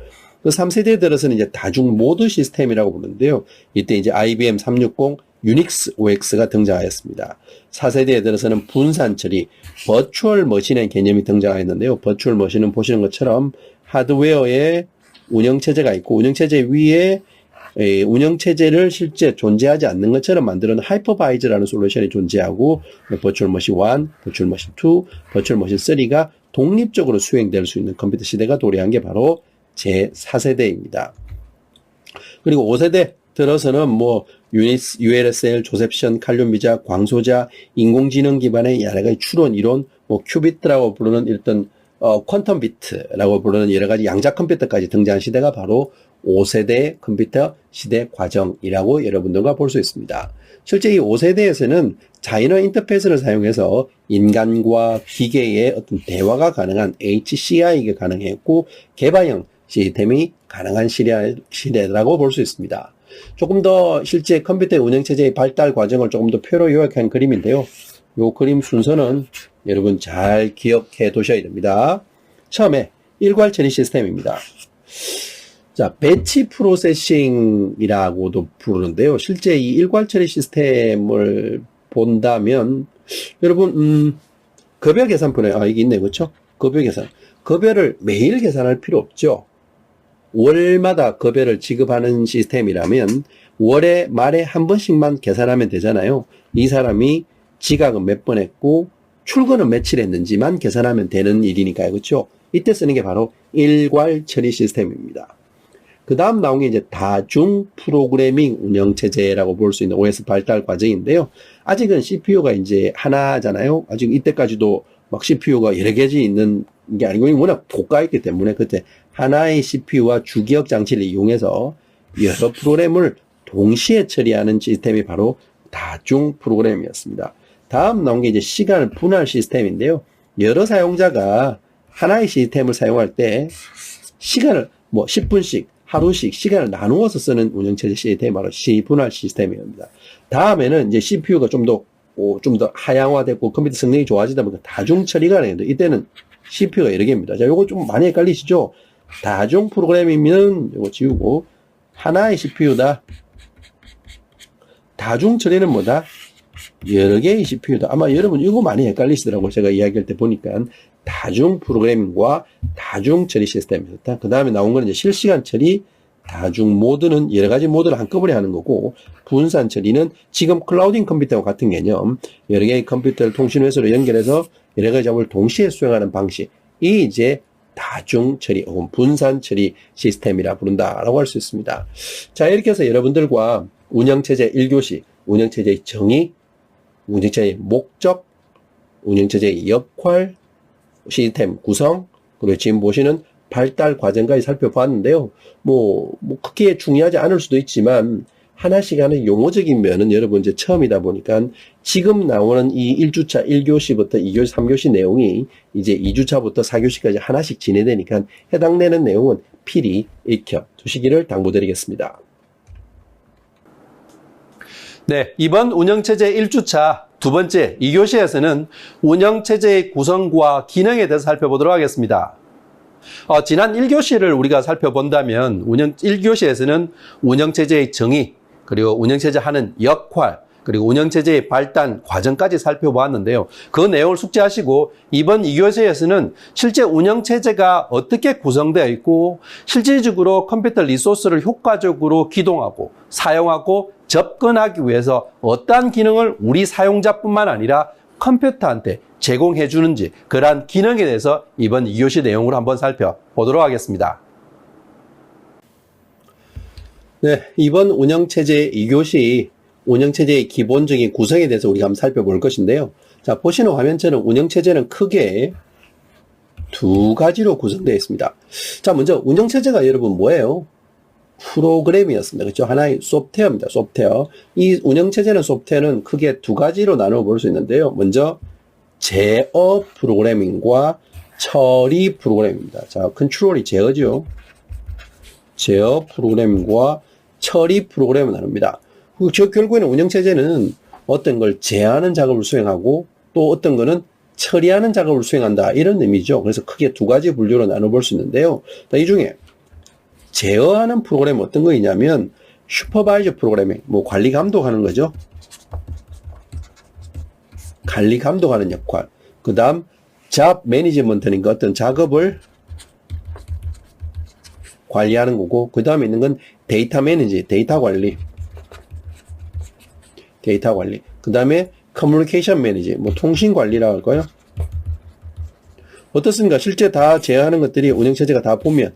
그 3세대에 들어서는 이제 다중 모드 시스템이라고 부르는데요. 이때 이제 IBM 360 유닉스 OX가 등장하였습니다. 4세대에 들어서는 분산 처리, 버추얼 머신의 개념이 등장하였는데요. 버추얼 머신은 보시는 것처럼 하드웨어에 운영체제가 있고 운영체제 위에 운영체제를 실제 존재하지 않는 것처럼 만드는 하이퍼바이저라는 솔루션이 존재하고 버추얼 머신 1, 버추얼 머신 2, 버추얼 머신 3가 독립적으로 수행될 수 있는 컴퓨터 시대가 도래한 게 바로 제4세대입니다. 그리고 5세대 들어서는 뭐 ULSL, 조셉션, 칼륨비자, 광소자, 인공지능 기반의 여러 가지 추론 이론, 뭐 큐비트라고 부르는 일단 퀀텀 비트라고 부르는 여러 가지 양자 컴퓨터까지 등장한 시대가 바로 5세대 컴퓨터 시대 과정이라고 여러분들과 볼 수 있습니다. 실제 이 5세대에서는 자이너 인터페이스를 사용해서 인간과 기계의 어떤 대화가 가능한 HCI가 가능했고 개방형 시스템이 가능한 시대라고 볼 수 있습니다. 조금 더 실제 컴퓨터의 운영체제의 발달 과정을 조금 더 표로 요약한 그림인데요. 이 그림 순서는 여러분 잘 기억해 두셔야 됩니다. 처음에 일괄 처리 시스템입니다. 자, 배치 프로세싱이라고도 부르는데요. 실제 이 일괄 처리 시스템을 본다면 여러분 급여 계산표에 이게 있네, 그렇죠? 급여 계산. 급여를 매일 계산할 필요 없죠. 월마다 급여를 지급하는 시스템이라면 월의 말에 한 번씩만 계산하면 되잖아요. 이 사람이 지각은 몇 번 했고 출근은 며칠 했는지만 계산하면 되는 일이니까요. 그렇죠? 이때 쓰는 게 바로 일괄 처리 시스템입니다. 그 다음 나온 게 이제 다중 프로그래밍 운영체제라고 볼 수 있는 OS 발달 과정인데요. 아직은 CPU가 이제 하나잖아요. 아직 이때까지도 막 CPU가 여러 개지 있는 게 아니고 워낙 고가있기 때문에 그때 하나의 CPU와 주기억 장치를 이용해서 여러 프로그램을 동시에 처리하는 시스템이 바로 다중 프로그램이었습니다. 다음 나온 게 이제 시간을 분할 시스템인데요. 여러 사용자가 하나의 시스템을 사용할 때 시간을 10분씩, 하루씩 시간을 나누어서 쓰는 운영체제 시스템이 바로 시분할 시스템입니다. 다음에는 이제 CPU가 좀 더 하향화됐고 컴퓨터 성능이 좋아지다 보니까 다중 처리가 가능한데 이때는 CPU가 여러 개입니다. 자, 요거 좀 많이 헷갈리시죠? 다중 프로그램이면 요거 지우고 하나의 CPU다. 다중 처리는 뭐다? 여러 개의 CPU다. 아마 여러분 이거 많이 헷갈리시더라고요. 제가 이야기할 때 보니까 다중 프로그래밍과 다중 처리 시스템이었다. 그 다음에 나온 거는 이제 실시간 처리, 다중 모드는 여러 가지 모드를 한꺼번에 하는 거고, 분산 처리는 지금 클라우딩 컴퓨터와 같은 개념, 여러 개의 컴퓨터를 통신 회수로 연결해서 여러 가지 작업을 동시에 수행하는 방식이 이제 다중 처리 혹은 분산 처리 시스템이라 부른다라고 할 수 있습니다. 자, 이렇게 해서 여러분들과 운영체제 1교시, 운영체제의 정의, 운영체제의 목적, 운영체제의 역할, 시스템 구성, 그리고 지금 보시는 발달 과정까지 살펴봤는데요. 크게 중요하지 않을 수도 있지만, 하나씩 하는 용어적인 면은 여러분 이제 처음이다 보니까 지금 나오는 이 1주차 1교시부터 2교시, 3교시 내용이 이제 2주차부터 4교시까지 하나씩 진행되니까 해당되는 내용은 필히 익혀 두시기를 당부드리겠습니다. 네, 이번 운영체제 1주차 두 번째 2교시에서는 운영체제의 구성과 기능에 대해서 살펴보도록 하겠습니다. 지난 1교시를 우리가 살펴본다면 1교시에서는 운영체제의 정의, 그리고 운영체제 하는 역할, 그리고 운영체제의 발달 과정까지 살펴보았는데요. 그 내용을 숙지하시고 이번 2교시에서는 실제 운영체제가 어떻게 구성되어 있고 실질적으로 컴퓨터 리소스를 효과적으로 기동하고 사용하고 접근하기 위해서 어떠한 기능을 우리 사용자뿐만 아니라 컴퓨터한테 제공해 주는지 그러한 기능에 대해서 이번 2교시 내용으로 한번 살펴보도록 하겠습니다. 네, 이번 운영체제 2교시 운영체제의 기본적인 구성에 대해서 우리가 한번 살펴볼 것인데요. 자, 보시는 화면처럼 운영체제는 크게 두 가지로 구성되어 있습니다. 자, 먼저 운영체제가 여러분 뭐예요? 프로그램이었습니다. 그렇죠? 하나의 소프트웨어입니다. 소프트웨어. 이 운영체제는 소프트웨어는 크게 두 가지로 나눠 볼 수 있는데요. 먼저 제어 프로그래밍과 처리 프로그램입니다. 자, 컨트롤이 제어죠. 제어 프로그램과 처리 프로그램을 나눕니다. 결국에는 운영체제는 어떤 걸 제어하는 작업을 수행하고 또 어떤 거는 처리하는 작업을 수행한다. 이런 의미죠. 그래서 크게 두 가지 분류로 나눠볼 수 있는데요. 이 중에 제어하는 프로그램은 어떤 거이냐면 슈퍼바이저 프로그래밍, 관리 감독하는 거죠. 관리 감독하는 역할. 그 다음 잡 매니지먼트니까 어떤 작업을 관리하는 거고, 그 다음에 있는 건 데이터 매니지, 데이터 관리. 데이터 관리. 그 다음에 커뮤니케이션 매니지, 통신 관리라고 할까요? 어떻습니까? 실제 다 제어하는 것들이 운영체제가 다 보면,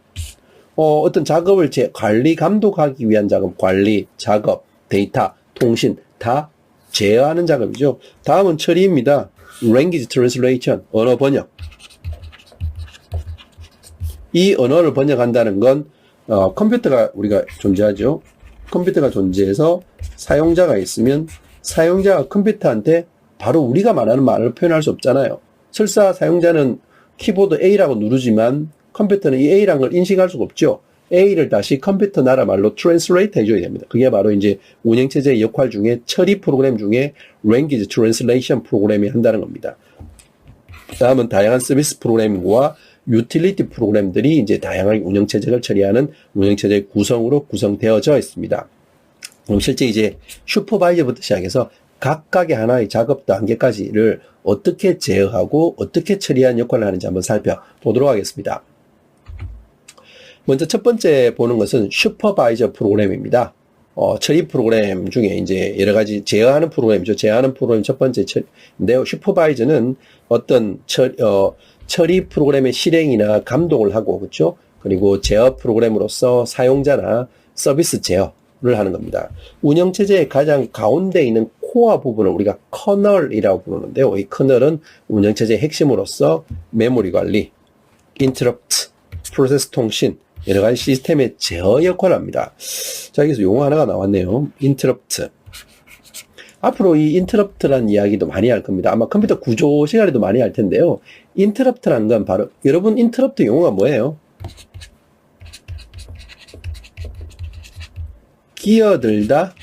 어떤 작업을 관리 감독하기 위한 작업, 관리, 작업, 데이터, 통신, 다 제어하는 작업이죠. 다음은 처리입니다. Language Translation, 언어 번역. 이 언어를 번역한다는 건 컴퓨터가 우리가 존재하죠. 컴퓨터가 존재해서 사용자가 있으면 사용자가 컴퓨터한테 바로 우리가 말하는 말을 표현할 수 없잖아요. 설사 사용자는 키보드 A라고 누르지만 컴퓨터는 이 A라는 걸 인식할 수가 없죠. A를 다시 컴퓨터 나라 말로 트랜슬레이트 해줘야 됩니다. 그게 바로 이제 운영체제의 역할 중에 처리 프로그램 중에 Language Translation 프로그램이 한다는 겁니다. 다음은 다양한 서비스 프로그램과 유틸리티 프로그램들이 이제 다양한 운영체제를 처리하는 운영체제의 구성으로 구성되어져 있습니다. 그럼 실제 이제 슈퍼바이저부터 시작해서 각각의 하나의 작업 단계까지를 어떻게 제어하고 어떻게 처리하는 역할을 하는지 한번 살펴보도록 하겠습니다. 먼저 첫 번째 보는 것은 슈퍼바이저 프로그램입니다. 처리 프로그램 중에 이제 여러 가지 제어하는 프로그램이죠. 제어하는 프로그램 첫 번째인데요. 슈퍼바이저는 어떤 처리 프로그램의 실행이나 감독을 하고, 그렇죠? 그리고 제어 프로그램으로서 사용자나 서비스 제어를 하는 겁니다. 운영체제의 가장 가운데 있는 코어 부분을 우리가 커널이라고 부르는데요. 이 커널은 운영체제의 핵심으로서 메모리 관리, 인터럽트, 프로세스 통신, 여러 가지 시스템의 제어 역할을 합니다. 자, 여기서 용어 하나가 나왔네요. interrupt. 앞으로 이 interrupt라는 이야기도 많이 할 겁니다. 아마 컴퓨터 구조 시간에도 많이 할 텐데요. interrupt라는 건 바로, 여러분 interrupt 용어가 뭐예요? 끼어들다,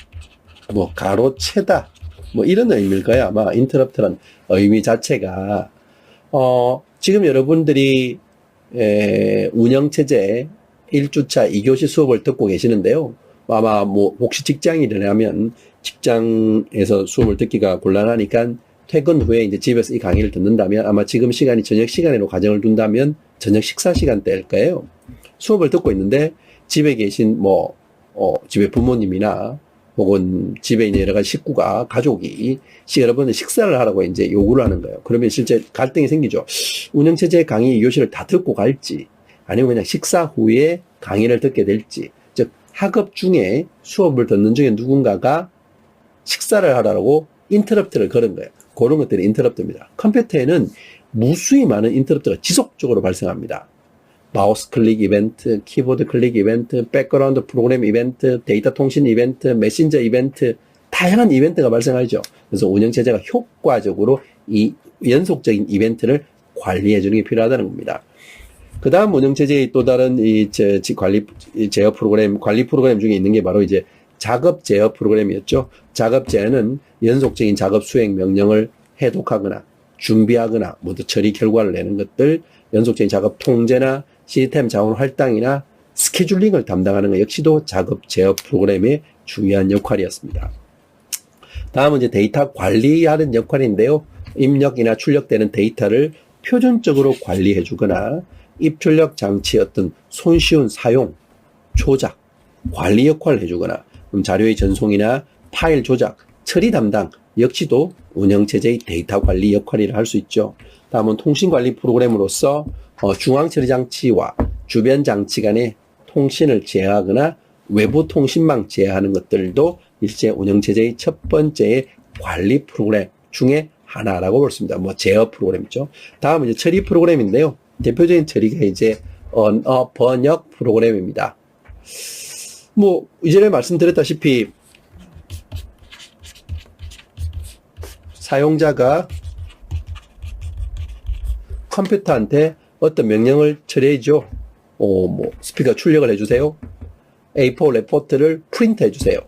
뭐 가로채다, 뭐 이런 의미일까요? 아마 interrupt라는 의미 자체가 지금 여러분들이 운영체제 1주차 2교시 수업을 듣고 계시는데요. 아마 뭐 혹시 직장인이라면 직장에서 수업을 듣기가 곤란하니까 퇴근 후에 이제 집에서 이 강의를 듣는다면 아마 지금 시간이 저녁 시간으로 가정을 둔다면 저녁 식사 시간대일 거예요. 수업을 듣고 있는데 집에 계신 집에 부모님이나 혹은 집에 있는 여러 가지 식구가, 가족이 여러분들 식사를 하라고 이제 요구를 하는 거예요. 그러면 실제 갈등이 생기죠. 운영체제 강의 2교시를 다 듣고 갈지, 아니면 그냥 식사 후에 강의를 듣게 될지, 즉, 학업 중에 수업을 듣는 중에 누군가가 식사를 하라고 인터럽트를 걸은 거예요. 그런 것들이 인터럽트입니다. 컴퓨터에는 무수히 많은 인터럽트가 지속적으로 발생합니다. 마우스 클릭 이벤트, 키보드 클릭 이벤트, 백그라운드 프로그램 이벤트, 데이터 통신 이벤트, 메신저 이벤트, 다양한 이벤트가 발생하죠. 그래서 운영체제가 효과적으로 이 연속적인 이벤트를 관리해 주는 게 필요하다는 겁니다. 그 다음 운영체제의 또 다른 제어 프로그램, 관리 프로그램 중에 있는 게 바로 이제 작업 제어 프로그램이었죠. 작업 제어는 연속적인 작업 수행 명령을 해독하거나 준비하거나 모두 처리 결과를 내는 것들, 연속적인 작업 통제나 시스템 자원 할당이나 스케줄링을 담당하는 것 역시도 작업 제어 프로그램의 중요한 역할이었습니다. 다음은 이제 데이터 관리하는 역할인데요. 입력이나 출력되는 데이터를 표준적으로 관리해 주거나 입출력 장치의 어떤 손쉬운 사용, 조작, 관리 역할을 해주거나 자료의 전송이나 파일 조작, 처리 담당 역시도 운영체제의 데이터 관리 역할이라 할 수 있죠. 다음은 통신관리 프로그램으로서 중앙처리 장치와 주변 장치 간의 통신을 제어하거나 외부 통신망 제어하는 것들도 일제 운영체제의 첫 번째의 관리 프로그램 중에 하나라고 볼 수 있습니다. 제어 프로그램이죠. 다음은 이제 처리 프로그램인데요. 대표적인 처리가 이제 언어 번역 프로그램입니다. 이전에 말씀드렸다시피 사용자가 컴퓨터한테 어떤 명령을 처리해줘. 스피커 출력을 해주세요. A4 레포트를 프린트 해주세요.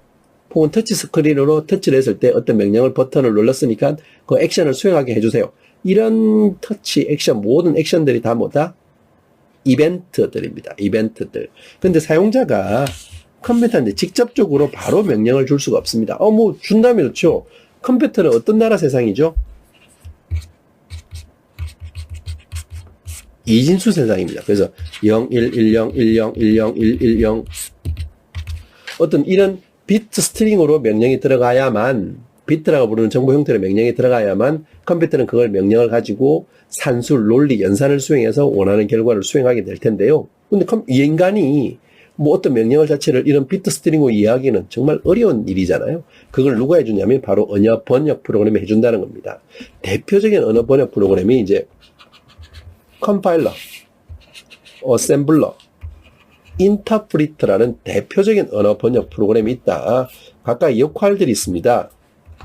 혹은 터치 스크린으로 터치를 했을 때 어떤 명령을 버튼을 눌렀으니까 그 액션을 수행하게 해주세요. 이런 터치 액션, 모든 액션들이 다 뭐다? 이벤트들입니다. 이벤트들. 근데 사용자가 컴퓨터한테 직접적으로 바로 명령을 줄 수가 없습니다. 준다면 좋죠. 컴퓨터는 어떤 나라 세상이죠? 이진수 세상입니다. 그래서 0, 1, 1, 0, 1, 0, 1, 0, 1, 1, 0 어떤 이런 비트 스트링으로 명령이 들어가야만, 비트라고 부르는 정보 형태의 명령이 들어가야만 컴퓨터는 그걸 명령을 가지고 산술, 논리, 연산을 수행해서 원하는 결과를 수행하게 될 텐데요. 근데 인간이 어떤 명령을 자체를 이런 비트 스트링으로 이해하기는 정말 어려운 일이잖아요. 그걸 누가 해주냐면 바로 언어 번역 프로그램이 해준다는 겁니다. 대표적인 언어 번역 프로그램이 이제 컴파일러, 어셈블러, 인터프리터라는 대표적인 언어 번역 프로그램이 있다. 각각 역할들이 있습니다.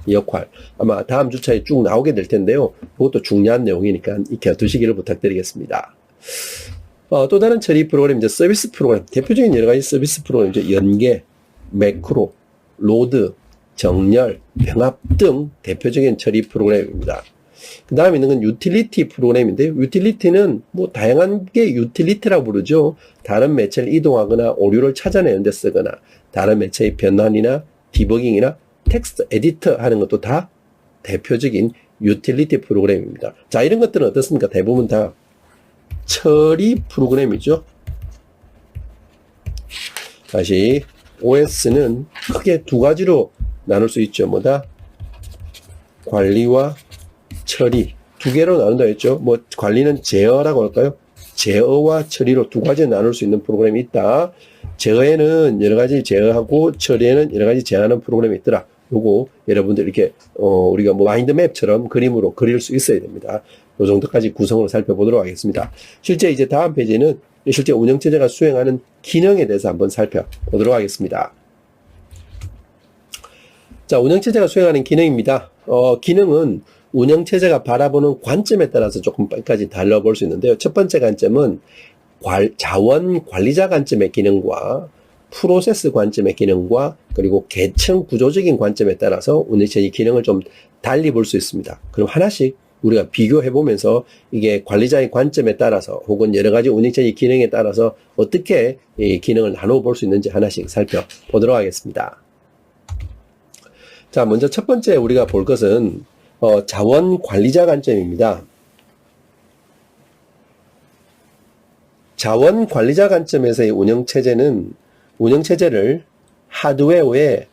역할. 아마 다음 주차에 쭉 나오게 될 텐데요. 그것도 중요한 내용이니까 익혀두시기를 부탁드리겠습니다. 또 다른 처리 프로그램, 이제 서비스 프로그램. 대표적인 여러 가지 서비스 프로그램, 이제 연계, 매크로, 로드, 정렬, 병합 등 대표적인 처리 프로그램입니다. 그 다음에 있는 건 유틸리티 프로그램인데요. 유틸리티는 다양한 게 유틸리티라고 부르죠. 다른 매체를 이동하거나 오류를 찾아내는 데 쓰거나 다른 매체의 변환이나 디버깅이나 텍스트 에디터 하는 것도 다 대표적인 유틸리티 프로그램입니다. 자, 이런 것들은 어떻습니까? 대부분 다 처리 프로그램이죠. 다시 OS는 크게 두 가지로 나눌 수 있죠. 관리와 처리. 두 개로 나눈다 했죠. 관리는 제어라고 할까요? 제어와 처리로 두 가지로 나눌 수 있는 프로그램이 있다. 제어에는 여러 가지 제어하고 처리에는 여러 가지 제어하는 프로그램이 있더라. 요거 여러분들 이렇게 우리가 마인드맵처럼 그림으로 그릴 수 있어야 됩니다. 이 정도까지 구성으로 살펴보도록 하겠습니다. 실제 이제 다음 페이지는 실제 운영체제가 수행하는 기능에 대해서 한번 살펴보도록 하겠습니다. 자, 운영체제가 수행하는 기능입니다. 기능은 운영체제가 바라보는 관점에 따라서 조금까지 달라볼 수 있는데요. 첫 번째 관점은 자원 관리자 관점의 기능과 프로세스 관점의 기능과 그리고 계층 구조적인 관점에 따라서 운영체제 기능을 좀 달리 볼 수 있습니다. 그럼 하나씩 우리가 비교해보면서 이게 관리자의 관점에 따라서 혹은 여러 가지 운영체제 기능에 따라서 어떻게 이 기능을 나누어 볼 수 있는지 하나씩 살펴보도록 하겠습니다. 자, 먼저 첫 번째 우리가 볼 것은 자원 관리자 관점입니다. 자원 관리자 관점에서의 운영체제는 운영체제를 하드웨어의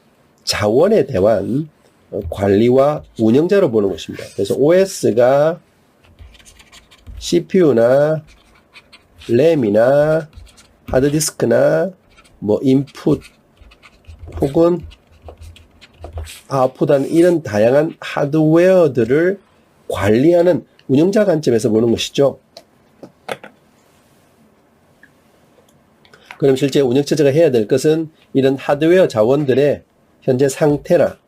자원에 대한 관리와 운영자로 보는 것입니다. 그래서 OS가 CPU나 램이나 하드디스크나 뭐 인풋 혹은 아웃풋한 이런 다양한 하드웨어들을 관리하는 운영자 관점에서 보는 것이죠. 그럼 실제 운영체제가 해야 될 것은 이런 하드웨어 자원들의 현재 상태나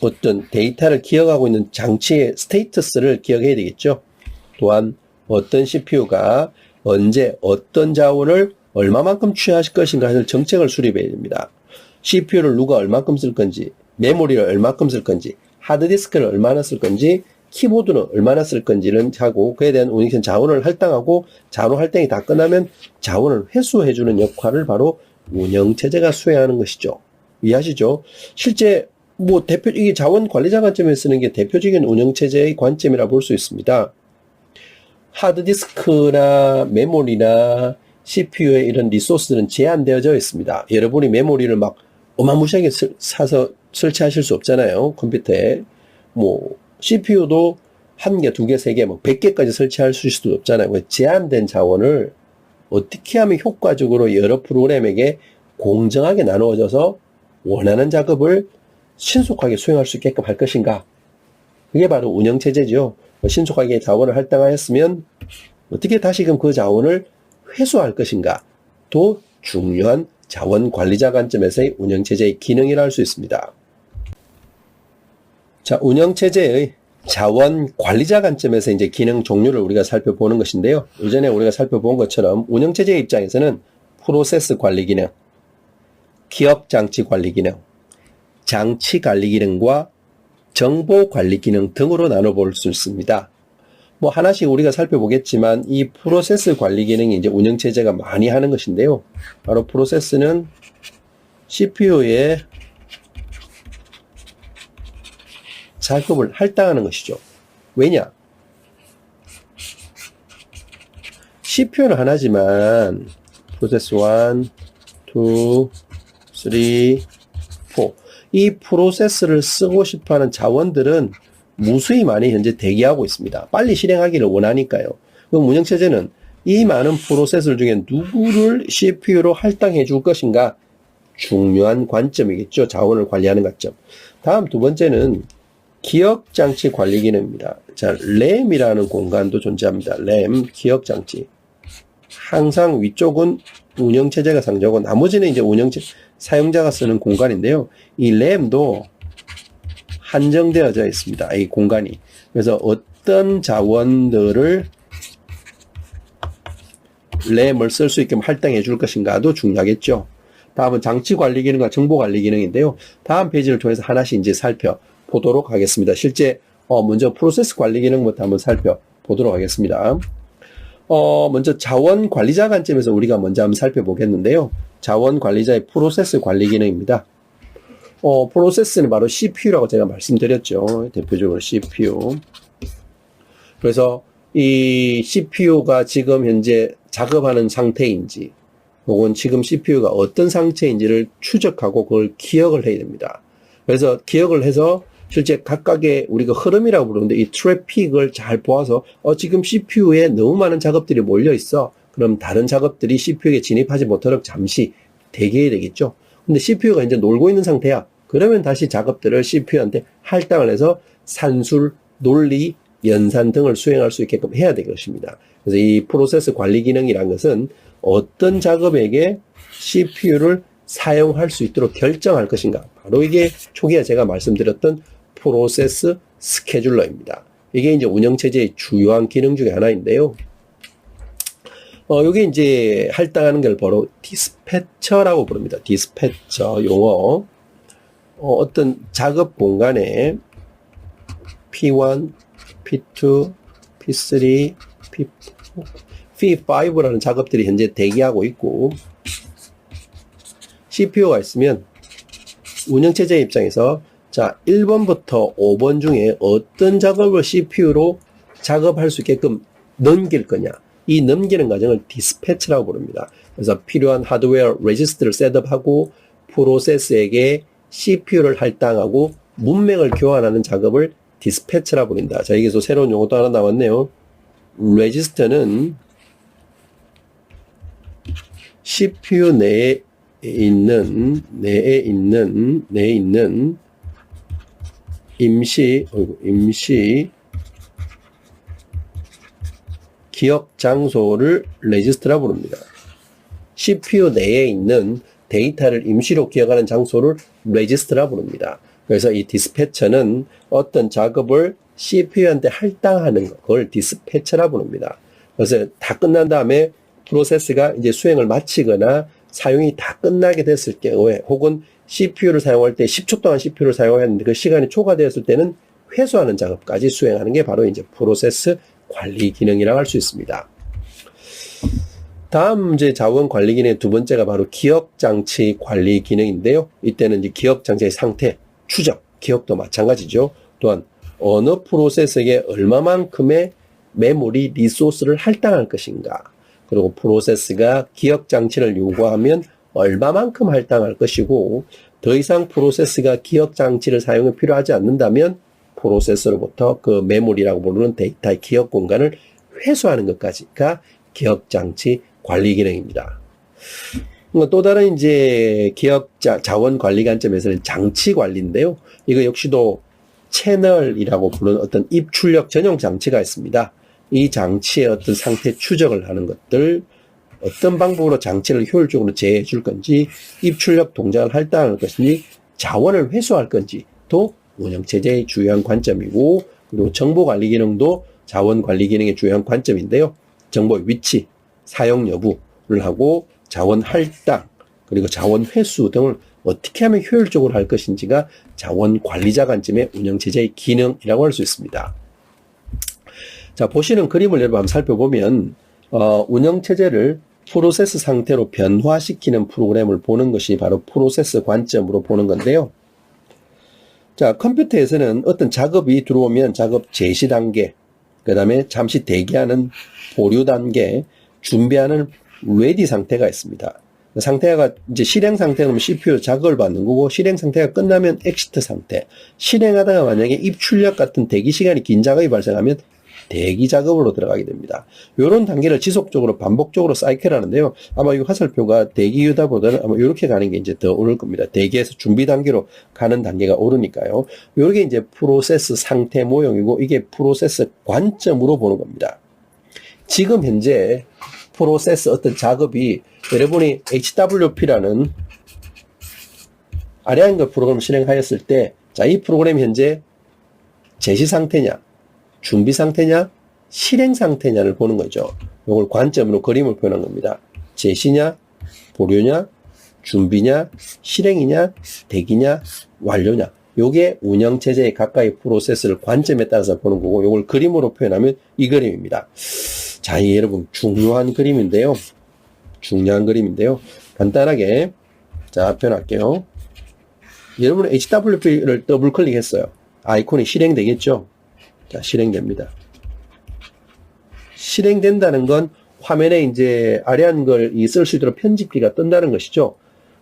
어떤 데이터를 기억하고 있는 장치의 스테이터스를 기억해야 되겠죠. 또한 어떤 CPU가 언제 어떤 자원을 얼마만큼 취하할 것인가 하는 정책을 수립해야 됩니다. CPU를 누가 얼마큼 쓸 건지, 메모리를 얼마큼 쓸 건지, 하드디스크를 얼마나 쓸 건지, 키보드는 얼마나 쓸 건지를 하고 그에 대한 운영체제 자원을 할당하고 자원 할당이 다 끝나면 자원을 회수해주는 역할을 바로 운영체제가 수행하는 것이죠. 이해하시죠? 실제 이게 자원 관리자 관점에 쓰는 게 대표적인 운영체제의 관점이라 볼 수 있습니다. 하드디스크나 메모리나 CPU의 이런 리소스들은 제한되어져 있습니다. 여러분이 메모리를 막 어마무시하게 사서 설치하실 수 없잖아요. 컴퓨터에. CPU도 1개, 2개, 3개, 100개까지 설치할 수도 없잖아요. 제한된 자원을 어떻게 하면 효과적으로 여러 프로그램에게 공정하게 나누어져서 원하는 작업을 신속하게 수행할 수 있게끔 할 것인가? 그게 바로 운영체제죠. 신속하게 자원을 할당하였으면 어떻게 다시금 그 자원을 회수할 것인가? 도 중요한 자원 관리자 관점에서의 운영체제의 기능이라 할 수 있습니다. 자, 운영체제의 자원 관리자 관점에서 이제 기능 종류를 우리가 살펴보는 것인데요. 이전에 우리가 살펴본 것처럼 운영체제의 입장에서는 프로세스 관리 기능, 기업 장치 관리 기능, 장치 관리 기능과 정보 관리 기능 등으로 나눠볼 수 있습니다. 하나씩 우리가 살펴보겠지만 이 프로세스 관리 기능이 이제 운영체제가 많이 하는 것인데요. 바로 프로세스는 CPU의 작업을 할당하는 것이죠. 왜냐? CPU는 하나지만 프로세스 1, 2, 3, 4 이 프로세스를 쓰고 싶어하는 자원들은 무수히 많이 현재 대기하고 있습니다. 빨리 실행하기를 원하니까요. 그럼 운영체제는 이 많은 프로세스 중에 누구를 CPU로 할당해 줄 것인가? 중요한 관점이겠죠. 자원을 관리하는 관점. 다음 두 번째는 기억장치 관리 기능입니다. 자, 램이라는 공간도 존재합니다. 램, 기억장치. 항상 위쪽은 운영체제가 상주하고 나머지는 이제 사용자가 쓰는 공간인데요. 이 램도 한정되어져 있습니다. 이 공간이. 그래서 어떤 자원들을 램을 쓸 수 있게 할당해 줄 것인가도 중요하겠죠. 다음은 장치 관리 기능과 정보 관리 기능인데요. 다음 페이지를 통해서 하나씩 이제 살펴보도록 하겠습니다. 실제 먼저 프로세스 관리 기능부터 한번 살펴보도록 하겠습니다. 먼저 자원 관리자 관점에서 우리가 먼저 한번 살펴보겠는데요. 자원 관리자의 프로세스 관리 기능입니다. 프로세스는 바로 CPU라고 제가 말씀드렸죠. 대표적으로 CPU. 그래서 이 CPU가 지금 현재 작업하는 상태인지 혹은 지금 CPU가 어떤 상태인지를 추적하고 그걸 기억을 해야 됩니다. 그래서 기억을 해서 실제 각각의 우리가 흐름이라고 부르는데 이 트래픽을 잘 보아서 지금 CPU에 너무 많은 작업들이 몰려 있어. 그럼 다른 작업들이 CPU에 진입하지 못하도록 잠시 대기해야 되겠죠. 근데 CPU가 이제 놀고 있는 상태야. 그러면 다시 작업들을 CPU한테 할당을 해서 산술, 논리, 연산 등을 수행할 수 있게끔 해야 될 것입니다. 그래서 이 프로세스 관리 기능이란 것은 어떤 작업에게 CPU를 사용할 수 있도록 결정할 것인가. 바로 이게 초기에 제가 말씀드렸던 프로세스 스케줄러입니다. 이게 이제 운영체제의 주요한 기능 중에 하나인데요. 요게 이제 할당하는 걸 바로 디스패처라고 부릅니다. 디스패처 용어. 어떤 작업 공간에 P1, P2, P3, P4, P5라는 작업들이 현재 대기하고 있고, CPU가 있으면 운영체제 입장에서 자, 1번부터 5번 중에 어떤 작업을 CPU로 작업할 수 있게끔 넘길 거냐. 이 넘기는 과정을 디스패치라고 부릅니다. 그래서 필요한 하드웨어 레지스트를 셋업하고 프로세스에게 CPU를 할당하고 문맥을 교환하는 작업을 디스패치라고 부른다. 자, 여기서 새로운 용어도 하나 나왔네요. 레지스터는 CPU 내에 있는 임시 기억 장소를 레지스터라고 부릅니다. CPU 내에 있는 데이터를 임시로 기억하는 장소를 레지스터라고 부릅니다. 그래서 이 디스패처는 어떤 작업을 CPU한테 할당하는 걸 디스패처라고 부릅니다. 그래서 다 끝난 다음에 프로세스가 이제 수행을 마치거나 사용이 다 끝나게 됐을 경우에 혹은 CPU를 사용할 때 10초 동안 CPU를 사용했는데 그 시간이 초과되었을 때는 회수하는 작업까지 수행하는 게 바로 이제 프로세스 관리 기능이라고 할 수 있습니다. 다음 이제 자원 관리 기능의 두 번째가 바로 기억 장치 관리 기능인데요. 이때는 이제 기억 장치의 상태, 추적, 기억도 마찬가지죠. 또한 어느 프로세스에게 얼마만큼의 메모리 리소스를 할당할 것인가. 그리고 프로세스가 기억 장치를 요구하면 얼마만큼 할당할 것이고 더 이상 프로세스가 기억 장치를 사용이 필요하지 않는다면 프로세서로부터 그 메모리라고 부르는 데이터의 기억 공간을 회수하는 것까지가 기억 장치 관리 기능입니다. 또 다른 이제 기억 자원 관리 관점에서는 장치 관리인데요. 이거 역시도 채널이라고 부르는 어떤 입출력 전용 장치가 있습니다. 이 장치의 어떤 상태 추적을 하는 것들, 어떤 방법으로 장치를 효율적으로 제어해 줄 건지, 입출력 동작을 할당할 것인지, 자원을 회수할 건지도 운영체제의 주요한 관점이고, 그리고 정보관리 기능도 자원관리 기능의 주요한 관점인데요. 정보의 위치, 사용 여부를 하고, 자원 할당, 그리고 자원 회수 등을 어떻게 하면 효율적으로 할 것인지가 자원관리자 관점의 운영체제의 기능이라고 할 수 있습니다. 자, 보시는 그림을 여러분 한번 살펴보면, 운영체제를 프로세스 상태로 변화시키는 프로그램을 보는 것이 바로 프로세스 관점으로 보는 건데요. 자, 컴퓨터에서는 어떤 작업이 들어오면 작업 제시 단계, 그 다음에 잠시 대기하는 보류 단계, 준비하는 레디 상태가 있습니다. 상태가 이제 실행 상태는 CPU 작업을 받는 거고, 실행 상태가 끝나면 엑시트 상태. 실행하다가 만약에 입출력 같은 대기 시간이 긴 작업이 발생하면 대기 작업으로 들어가게 됩니다. 이런 단계를 지속적으로 반복적으로 사이클 하는데요. 아마 이 화살표가 대기 유다보다는 아마 이렇게 가는 게 이제 더 오를 겁니다. 대기에서 준비 단계로 가는 단계가 오르니까요. 이게 이제 프로세스 상태 모형이고 이게 프로세스 관점으로 보는 겁니다. 지금 현재 프로세스 어떤 작업이 여러분이 HWP라는 아리안글 프로그램을 실행하였을 때, 자, 이 프로그램 현재 제시 상태냐, 준비 상태냐, 실행 상태냐를 보는 거죠. 이걸 관점으로 그림을 표현한 겁니다. 제시냐, 보류냐, 준비냐, 실행이냐, 대기냐, 완료냐. 요게 운영체제의 각각의 프로세스를 관점에 따라서 보는 거고, 요걸 그림으로 표현하면 이 그림입니다. 자, 이 여러분 중요한 그림인데요. 간단하게 자, 표현할게요. 여러분은 HWP를 더블 클릭했어요. 아이콘이 실행되겠죠? 자, 실행됩니다. 실행된다는 건 화면에 이제 아리안글 쓸 수 있도록 편집기가 뜬다는 것이죠.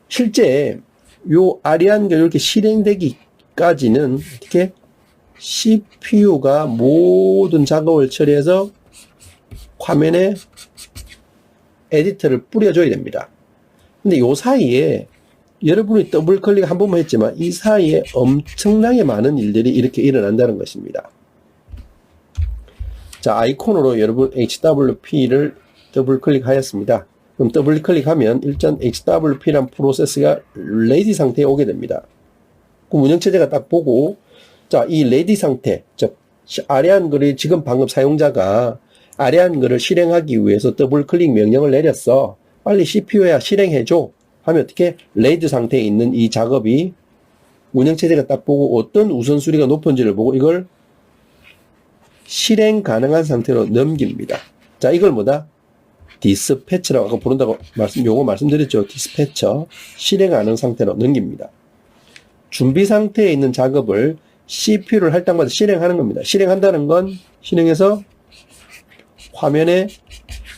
실제 요 아리안글 이렇게 실행되기까지는 어떻게 CPU가 모든 작업을 처리해서 화면에 에디터를 뿌려줘야 됩니다. 근데 요 사이에 여러분이 더블 클릭 한 번만 했지만 이 사이에 엄청나게 많은 일들이 이렇게 일어난다는 것입니다. 자, 아이콘으로 여러분 HWP를 더블 클릭하였습니다. 그럼 더블 클릭하면 일단 HWP란 프로세스가 레디 상태에 오게 됩니다. 그럼 운영체제가 딱 보고, 자, 이 레디 상태, 즉, 아래한 글이 지금 방금 사용자가 아래한 글을 실행하기 위해서 더블 클릭 명령을 내렸어. 빨리 CPU야 실행해줘. 하면 어떻게? 레디 상태에 있는 이 작업이 운영체제가 딱 보고 어떤 우선순위가 높은지를 보고 이걸 실행 가능한 상태로 넘깁니다. 자, 이걸 뭐다? 디스패처라고 아까 부른다고 요거 말씀드렸죠. 디스패처. 실행 가능 상태로 넘깁니다. 준비 상태에 있는 작업을 CPU를 할당받아 실행하는 겁니다. 실행한다는 건 실행해서 화면에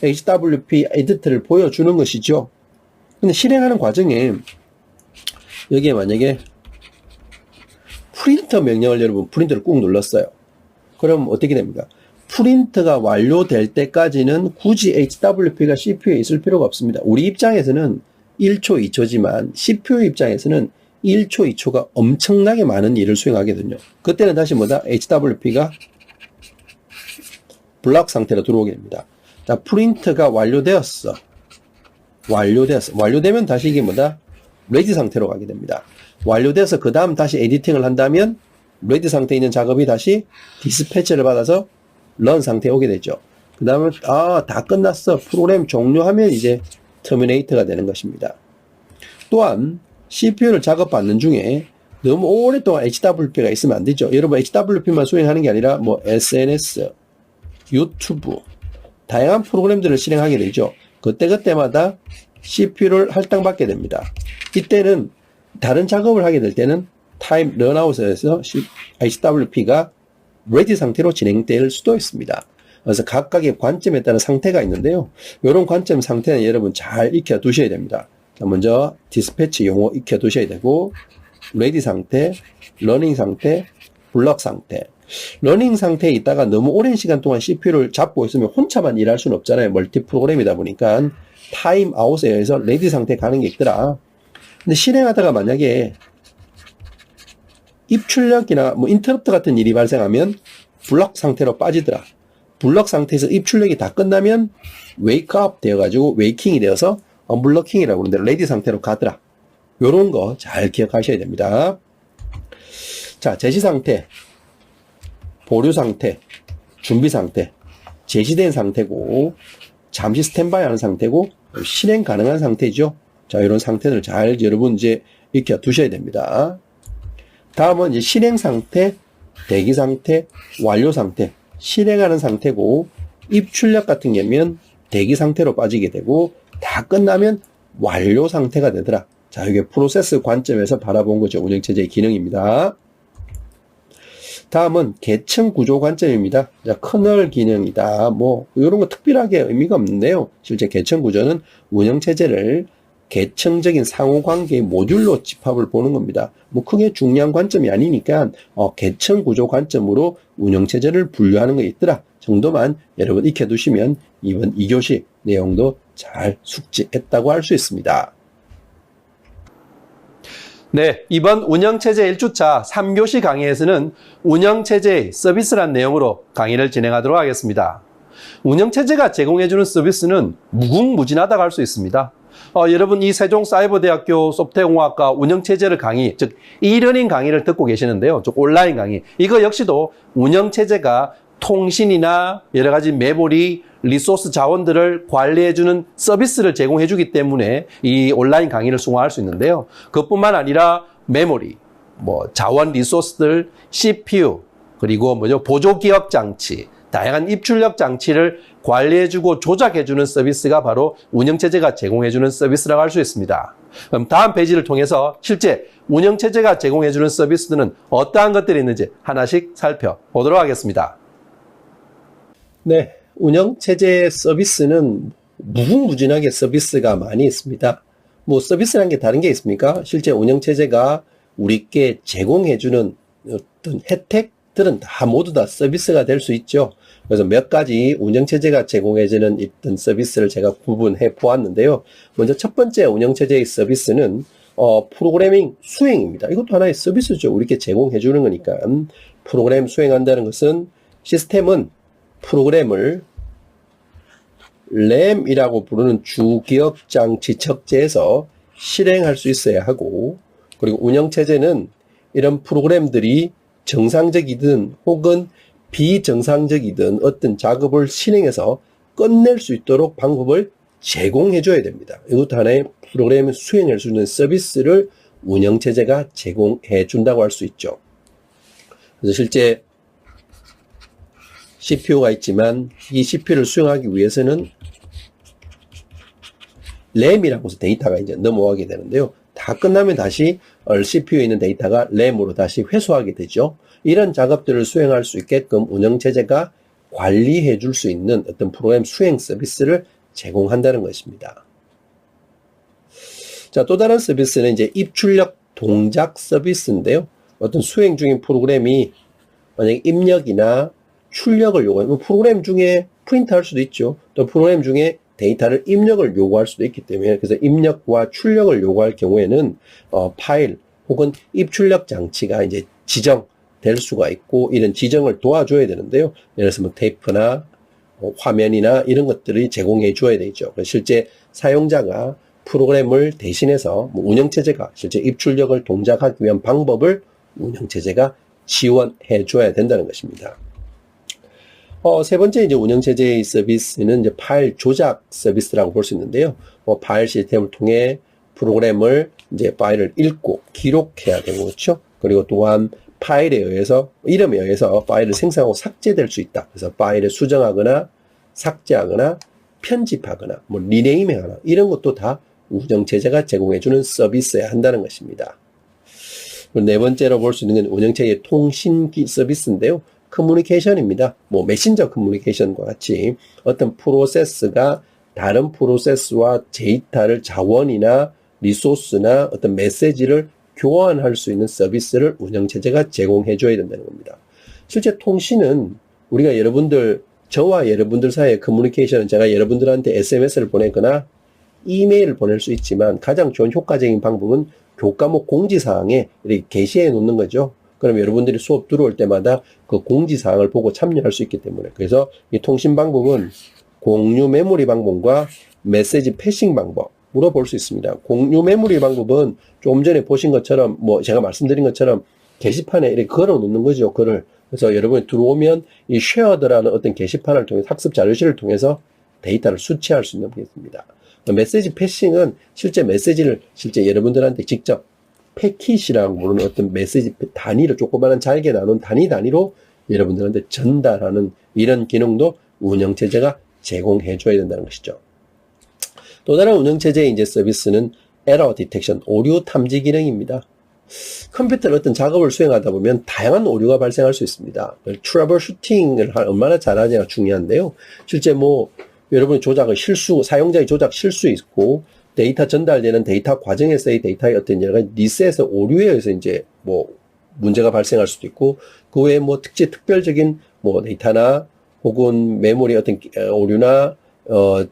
HWP 에디트를 보여주는 것이죠. 근데 실행하는 과정에 여기에 만약에 프린터 명령을 여러분 프린터를 꾹 눌렀어요. 그럼 어떻게 됩니까? 프린트가 완료될 때까지는 굳이 HWP가 CPU에 있을 필요가 없습니다. 우리 입장에서는 1초, 2초지만 CPU 입장에서는 1초, 2초가 엄청나게 많은 일을 수행하거든요. 그때는 다시 뭐다? HWP가 블락 상태로 들어오게 됩니다. 자, 프린트가 완료되었어. 완료되면 다시 이게 뭐다? 레디 상태로 가게 됩니다. 완료돼서 그 다음 다시 에디팅을 한다면 레디 상태에 있는 작업이 다시 디스패치를 받아서 런 상태에 오게 되죠. 그 다음에 다 끝났어. 프로그램 종료하면 이제 터미네이터가 되는 것입니다. 또한 CPU를 작업받는 중에 너무 오랫동안 HWP가 있으면 안 되죠. 여러분 HWP만 수행하는 게 아니라 뭐 SNS, 유튜브 다양한 프로그램들을 실행하게 되죠. 그때마다 CPU를 할당받게 됩니다. 이때는 다른 작업을 하게 될 때는 타임 런아웃에서 HWP가 레디 상태로 진행될 수도 있습니다. 그래서 각각의 관점에 따른 상태가 있는데요. 이런 관점 상태는 여러분 잘 익혀 두셔야 됩니다. 자, 먼저 디스패치 용어 익혀 두셔야 되고, 레디 상태, 러닝 상태, 블럭 상태. 러닝 상태에 있다가 너무 오랜 시간 동안 CPU를 잡고 있으면 혼자만 일할 수는 없잖아요. 멀티 프로그램이다 보니까 타임 아웃에 의해서 레디 상태 가는 게 있더라. 근데 실행하다가 만약에 입출력이나 뭐 인터럽트 같은 일이 발생하면 블럭 상태로 빠지더라. 블럭 상태에서 입출력이 다 끝나면 웨이크업 되어가지고 웨이킹이 되어서 언블럭킹이라고 그러는데 레디 상태로 가더라. 요런 거 잘 기억하셔야 됩니다. 자, 제시 상태, 보류 상태, 준비 상태, 제시된 상태고, 잠시 스탠바이 하는 상태고, 실행 가능한 상태죠. 자, 이런 상태를 잘 여러분 이제 익혀 두셔야 됩니다. 다음은 이제 실행 상태, 대기 상태, 완료 상태. 실행하는 상태고, 입출력 같은 경우면 대기 상태로 빠지게 되고, 다 끝나면 완료 상태가 되더라. 자, 이게 프로세스 관점에서 바라본 거죠. 운영체제의 기능입니다. 다음은 계층 구조 관점입니다. 자, 커널 기능이다. 뭐, 이런 거 특별하게 의미가 없는데요. 실제 계층 구조는 운영체제를 계층적인 상호관계의 모듈로 집합을 보는 겁니다. 뭐, 크게 중요한 관점이 아니니까, 계층 구조 관점으로 운영체제를 분류하는 게 있더라. 정도만 여러분 익혀두시면 이번 2교시 내용도 잘 숙지했다고 할 수 있습니다. 네, 이번 운영체제 1주차 3교시 강의에서는 운영체제의 서비스란 내용으로 강의를 진행하도록 하겠습니다. 운영체제가 제공해주는 서비스는 무궁무진하다고 할 수 있습니다. 여러분 이 세종사이버대학교 소프트웨어공학과 운영체제를 강의, 즉 이러닝 강의를 듣고 계시는데요. 즉 온라인 강의. 이거 역시도 운영체제가 통신이나 여러 가지 메모리, 리소스 자원들을 관리해주는 서비스를 제공해주기 때문에 이 온라인 강의를 수강할 수 있는데요. 그것뿐만 아니라 메모리, 자원 리소스들, CPU, 그리고 보조기억 장치, 다양한 입출력 장치를 관리해주고 조작해주는 서비스가 바로 운영체제가 제공해주는 서비스라고 할 수 있습니다. 그럼 다음 페이지를 통해서 실제 운영체제가 제공해주는 서비스들은 어떠한 것들이 있는지 하나씩 살펴보도록 하겠습니다. 네, 운영체제 서비스는 무궁무진하게 서비스가 많이 있습니다. 뭐 서비스라는 게 다른 게 있습니까? 실제 운영체제가 우리께 제공해주는 어떤 혜택들은 다 모두 다 서비스가 될 수 있죠. 그래서 몇 가지 운영체제가 제공해주는 어떤 서비스를 제가 구분해 보았는데요. 먼저 첫 번째 운영체제의 서비스는 프로그래밍 수행입니다. 이것도 하나의 서비스죠. 우리께 제공해주는 거니까. 프로그램 수행한다는 것은 시스템은 프로그램을 램이라고 부르는 주기억장치 척제에서 실행할 수 있어야 하고, 그리고 운영체제는 이런 프로그램들이 정상적이든 혹은 비정상적이든 어떤 작업을 실행해서 끝낼 수 있도록 방법을 제공해 줘야 됩니다. 이것도 하나의 프로그램을 수행할 수 있는 서비스를 운영체제가 제공해 준다고 할 수 있죠. 그래서 실제 CPU가 있지만 이 CPU를 수행하기 위해서는 램이라고 해서 데이터가 이제 넘어가게 되는데요. 다 끝나면 다시 CPU에 있는 데이터가 램으로 다시 회수하게 되죠. 이런 작업들을 수행할 수 있게끔 운영체제가 관리해 줄 수 있는 어떤 프로그램 수행 서비스를 제공한다는 것입니다. 자, 또 다른 서비스는 이제 입출력 동작 서비스인데요. 어떤 수행 중인 프로그램이 만약에 입력이나 출력을 요구하면 프로그램 중에 프린트할 수도 있죠. 또 프로그램 중에 데이터를 입력을 요구할 수도 있기 때문에, 그래서 입력과 출력을 요구할 경우에는 파일 혹은 입출력 장치가 이제 지정될 수가 있고, 이런 지정을 도와줘야 되는데요. 예를 들어서 뭐 테이프나 화면이나 이런 것들을 제공해 줘야 되죠. 실제 사용자가 프로그램을 대신해서 운영체제가 실제 입출력을 동작하기 위한 방법을 운영체제가 지원해 줘야 된다는 것입니다. 세 번째 이제 운영체제의 서비스는 이제 파일 조작 서비스라고 볼 수 있는데요. 파일 시스템을 통해 프로그램을 이제 파일을 읽고 기록해야 되고, 그렇죠? 그리고 또한 파일에 의해서, 이름에 의해서 파일을 생성하고 삭제될 수 있다. 그래서 파일을 수정하거나 삭제하거나 편집하거나 뭐 리네임하거나 이런 것도 다 운영체제가 제공해주는 서비스여야 한다는 것입니다. 네 번째로 볼 수 있는 건 운영체계의 통신 서비스인데요. 커뮤니케이션입니다. 뭐 메신저 커뮤니케이션과 같이 어떤 프로세스가 다른 프로세스와 데이터를 자원이나 리소스나 어떤 메시지를 교환할 수 있는 서비스를 운영체제가 제공해 줘야 된다는 겁니다. 실제 통신은 우리가 저와 여러분들 사이의 커뮤니케이션은 제가 여러분들한테 SMS를 보내거나 이메일을 보낼 수 있지만 가장 좋은 효과적인 방법은 교과목 공지사항에 이렇게 게시해 놓는 거죠. 그럼 여러분들이 수업 들어올 때마다 그 공지사항을 보고 참여할 수 있기 때문에, 그래서 이 통신 방법은 공유 메모리 방법과 메시지 패싱 방법으로 볼 수 있습니다. 공유 메모리 방법은 좀 전에 보신 것처럼 제가 말씀드린 것처럼 게시판에 이렇게 걸어 놓는 거죠. 글을. 그래서 여러분이 들어오면 이 쉐어드라는 어떤 게시판을 통해 학습 자료실을 통해서 데이터를 수취할 수 있는 게 있습니다. 메시지 패싱은 실제 메시지를 실제 여러분들한테 직접 패킷이라고 부르는 어떤 메시지 단위로 조그마한 잘게 나눈 단위로 여러분들한테 전달하는 이런 기능도 운영체제가 제공해 줘야 된다는 것이죠. 또 다른 운영체제의 이제 서비스는 에러 디텍션, 오류 탐지 기능입니다. 컴퓨터를 어떤 작업을 수행하다 보면 다양한 오류가 발생할 수 있습니다. 트러블 슈팅을 얼마나 잘하냐가 중요한데요. 실제 여러분이 사용자의 조작 실수 있고, 데이터 전달되는 데이터 과정에서의 데이터의 어떤 여러 가지 리셋의 오류에 의해서 이제 문제가 발생할 수도 있고, 그 외에 특별적인 데이터나 혹은 메모리 어떤 오류나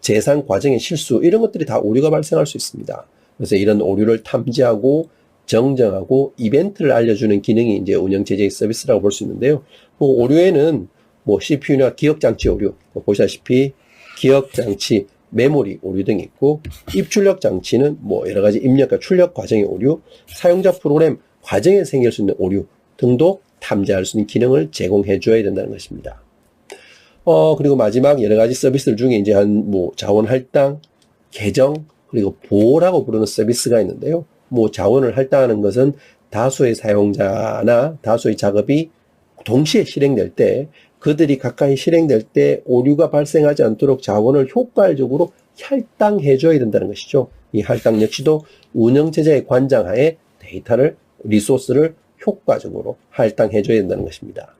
재산 과정의 실수, 이런 것들이 다 오류가 발생할 수 있습니다. 그래서 이런 오류를 탐지하고 정정하고 이벤트를 알려주는 기능이 이제 운영체제의 서비스라고 볼 수 있는데요. 오류에는 CPU나 기억장치 오류, 보시다시피 기억장치, 메모리 오류 등이 있고, 입출력 장치는 여러 가지 입력과 출력 과정의 오류, 사용자 프로그램 과정에 생길 수 있는 오류 등도 탐지할 수 있는 기능을 제공해 줘야 된다는 것입니다. 그리고 마지막 여러 가지 서비스들 중에 이제 자원 할당, 계정, 그리고 보호라고 부르는 서비스가 있는데요. 자원을 할당하는 것은 다수의 사용자나 다수의 작업이 동시에 실행될 때, 그들이 가까이 실행될 때 오류가 발생하지 않도록 자원을 효과적으로 할당해 줘야 된다는 것이죠. 이 할당 역시도 운영체제의 관장하에 데이터를, 리소스를 효과적으로 할당해 줘야 된다는 것입니다.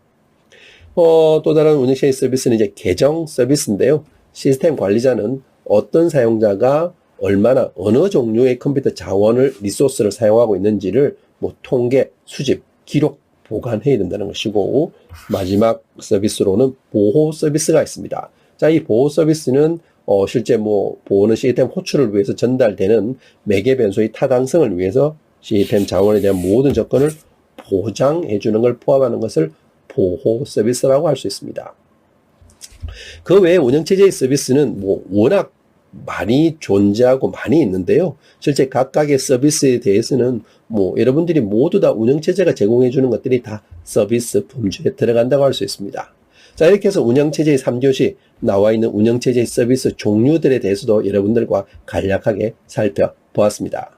또 다른 운영체제 서비스는 이제 계정 서비스인데요. 시스템 관리자는 어떤 사용자가 얼마나 어느 종류의 컴퓨터 자원을, 리소스를 사용하고 있는지를 통계, 수집, 기록, 보관해야 된다는 것이고, 마지막 서비스로는 보호 서비스가 있습니다. 자, 이 보호 서비스는 실제 보호는 시스템 호출을 위해서 전달되는 매개 변수의 타당성을 위해서 시스템 자원에 대한 모든 조건을 보장해 주는 걸 포함하는 것을 보호 서비스라고 할 수 있습니다. 그 외에 운영체제의 서비스는 뭐 워낙 많이 존재하고 많이 있는데요. 실제 각각의 서비스에 대해서는 뭐 여러분들이 모두 다 운영체제가 제공해 주는 것들이 다 서비스 범주에 들어간다고 할 수 있습니다. 자, 이렇게 해서 운영체제의 3교시 나와 있는 운영체제의 서비스 종류들에 대해서도 여러분들과 간략하게 살펴보았습니다.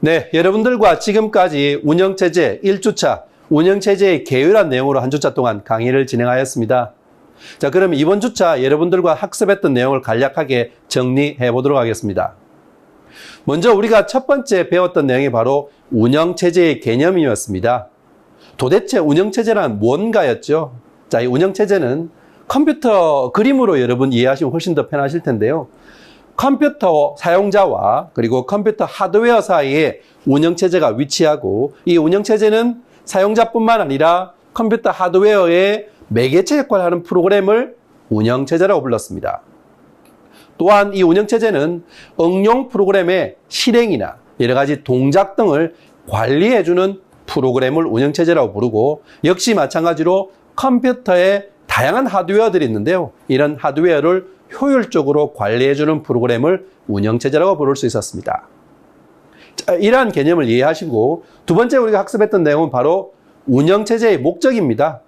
네, 여러분들과 지금까지 운영체제 1주차, 운영체제의 계율한 내용으로 한 주차 동안 강의를 진행하였습니다. 자, 그럼 이번 주차 여러분들과 학습했던 내용을 간략하게 정리해 보도록 하겠습니다. 먼저 우리가 첫 번째 배웠던 내용이 바로 운영체제의 개념이었습니다. 도대체 운영체제란 뭔가였죠? 자, 이 운영체제는 컴퓨터 그림으로 여러분 이해하시면 훨씬 더 편하실 텐데요. 컴퓨터 사용자와 그리고 컴퓨터 하드웨어 사이에 운영체제가 위치하고 이 운영체제는 사용자뿐만 아니라 컴퓨터 하드웨어의 매개체 역할을 하는 프로그램을 운영체제라고 불렀습니다. 또한 이 운영체제는 응용 프로그램의 실행이나 여러 가지 동작 등을 관리해주는 프로그램을 운영체제라고 부르고 역시 마찬가지로 컴퓨터에 다양한 하드웨어들이 있는데요. 이런 하드웨어를 효율적으로 관리해주는 프로그램을 운영체제라고 부를 수 있었습니다. 자, 이러한 개념을 이해하시고 두 번째 우리가 학습했던 내용은 바로 운영체제의 목적입니다.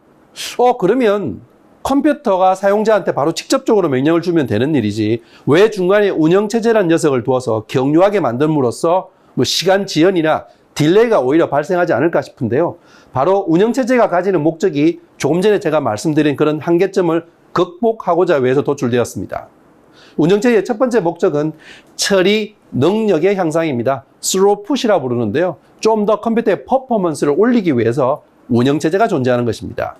그러면 컴퓨터가 사용자한테 바로 직접적으로 명령을 주면 되는 일이지 왜 중간에 운영체제라는 녀석을 두어서 경유하게 만듦으로써 뭐 시간 지연이나 딜레이가 오히려 발생하지 않을까 싶은데요. 바로 운영체제가 가지는 목적이 조금 전에 제가 말씀드린 그런 한계점을 극복하고자 위해서 도출되었습니다. 운영체제의 첫 번째 목적은 처리 능력의 향상입니다. 스로풋이라고 부르는데요. 좀 더 컴퓨터의 퍼포먼스를 올리기 위해서 운영체제가 존재하는 것입니다.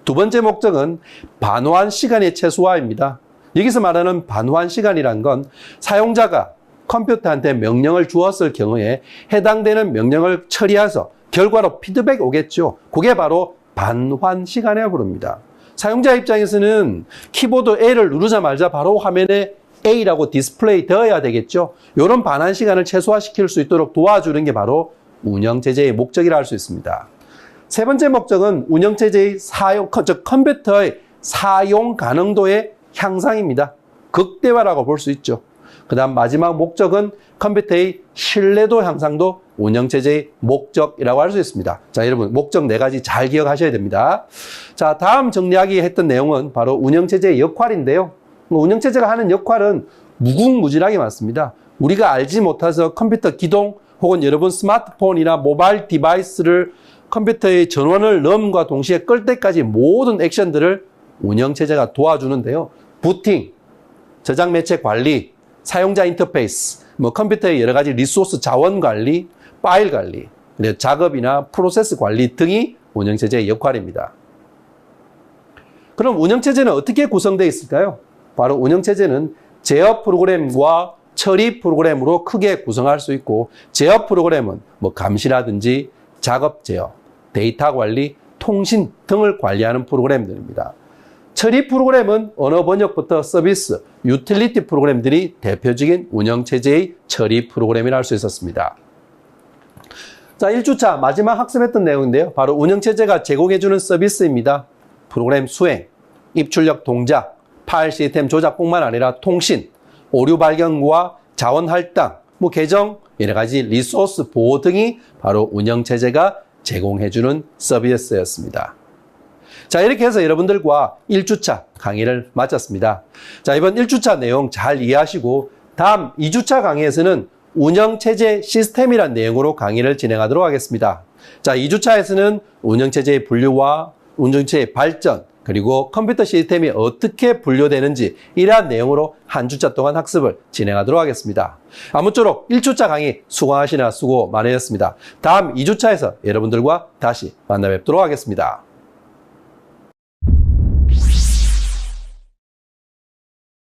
두 번째 목적은 반환 시간의 최소화입니다. 여기서 말하는 반환 시간이란 건 사용자가 컴퓨터한테 명령을 주었을 경우에 해당되는 명령을 처리해서 결과로 피드백이 오겠죠. 그게 바로 반환 시간이라고 부릅니다. 사용자 입장에서는 키보드 A를 누르자마자 바로 화면에 A라고 디스플레이 되어야 되겠죠. 이런 반환 시간을 최소화시킬 수 있도록 도와주는 게 바로 운영체제의 목적이라 할 수 있습니다. 세 번째 목적은 운영체제의 즉 컴퓨터의 사용 가능도의 향상입니다. 극대화라고 볼 수 있죠. 그 다음 마지막 목적은 컴퓨터의 신뢰도 향상도 운영체제의 목적이라고 할 수 있습니다. 자, 여러분 목적 4가지 잘 기억하셔야 됩니다. 자, 다음 정리하기 했던 내용은 바로 운영체제의 역할인데요. 운영체제가 하는 역할은 무궁무진하게 많습니다. 우리가 알지 못해서 컴퓨터 기동 혹은 여러분 스마트폰이나 모바일 디바이스를 컴퓨터의 전원을 넣음과 동시에 끌 때까지 모든 액션들을 운영체제가 도와주는데요. 부팅, 저장 매체 관리, 사용자 인터페이스, 컴퓨터의 여러 가지 리소스 자원 관리, 파일 관리, 작업이나 프로세스 관리 등이 운영체제의 역할입니다. 그럼 운영체제는 어떻게 구성되어 있을까요? 바로 운영체제는 제어 프로그램과 처리 프로그램으로 크게 구성할 수 있고 제어 프로그램은 감시라든지 작업 제어, 데이터 관리, 통신 등을 관리하는 프로그램들입니다. 처리 프로그램은 언어 번역부터 서비스, 유틸리티 프로그램들이 대표적인 운영체제의 처리 프로그램이라 할 수 있었습니다. 자, 1주차 마지막 학습했던 내용인데요. 바로 운영체제가 제공해주는 서비스입니다. 프로그램 수행, 입출력 동작, 파일 시스템 조작뿐만 아니라 통신, 오류 발견과 자원 할당, 계정, 여러 가지 리소스 보호 등이 바로 운영체제가 제공해주는 서비스였습니다. 자, 이렇게 해서 여러분들과 1주차 강의를 마쳤습니다. 자, 이번 1주차 내용 잘 이해하시고 다음 2주차 강의에서는 운영체제 시스템이란 내용으로 강의를 진행하도록 하겠습니다. 자, 2주차에서는 운영체제의 분류와 운영체제의 발전, 그리고 컴퓨터 시스템이 어떻게 분류되는지 이러한 내용으로 한 주차 동안 학습을 진행하도록 하겠습니다. 아무쪼록 1주차 강의 수고하시느라 수고 많으셨습니다. 다음 2주차에서 여러분들과 다시 만나 뵙도록 하겠습니다.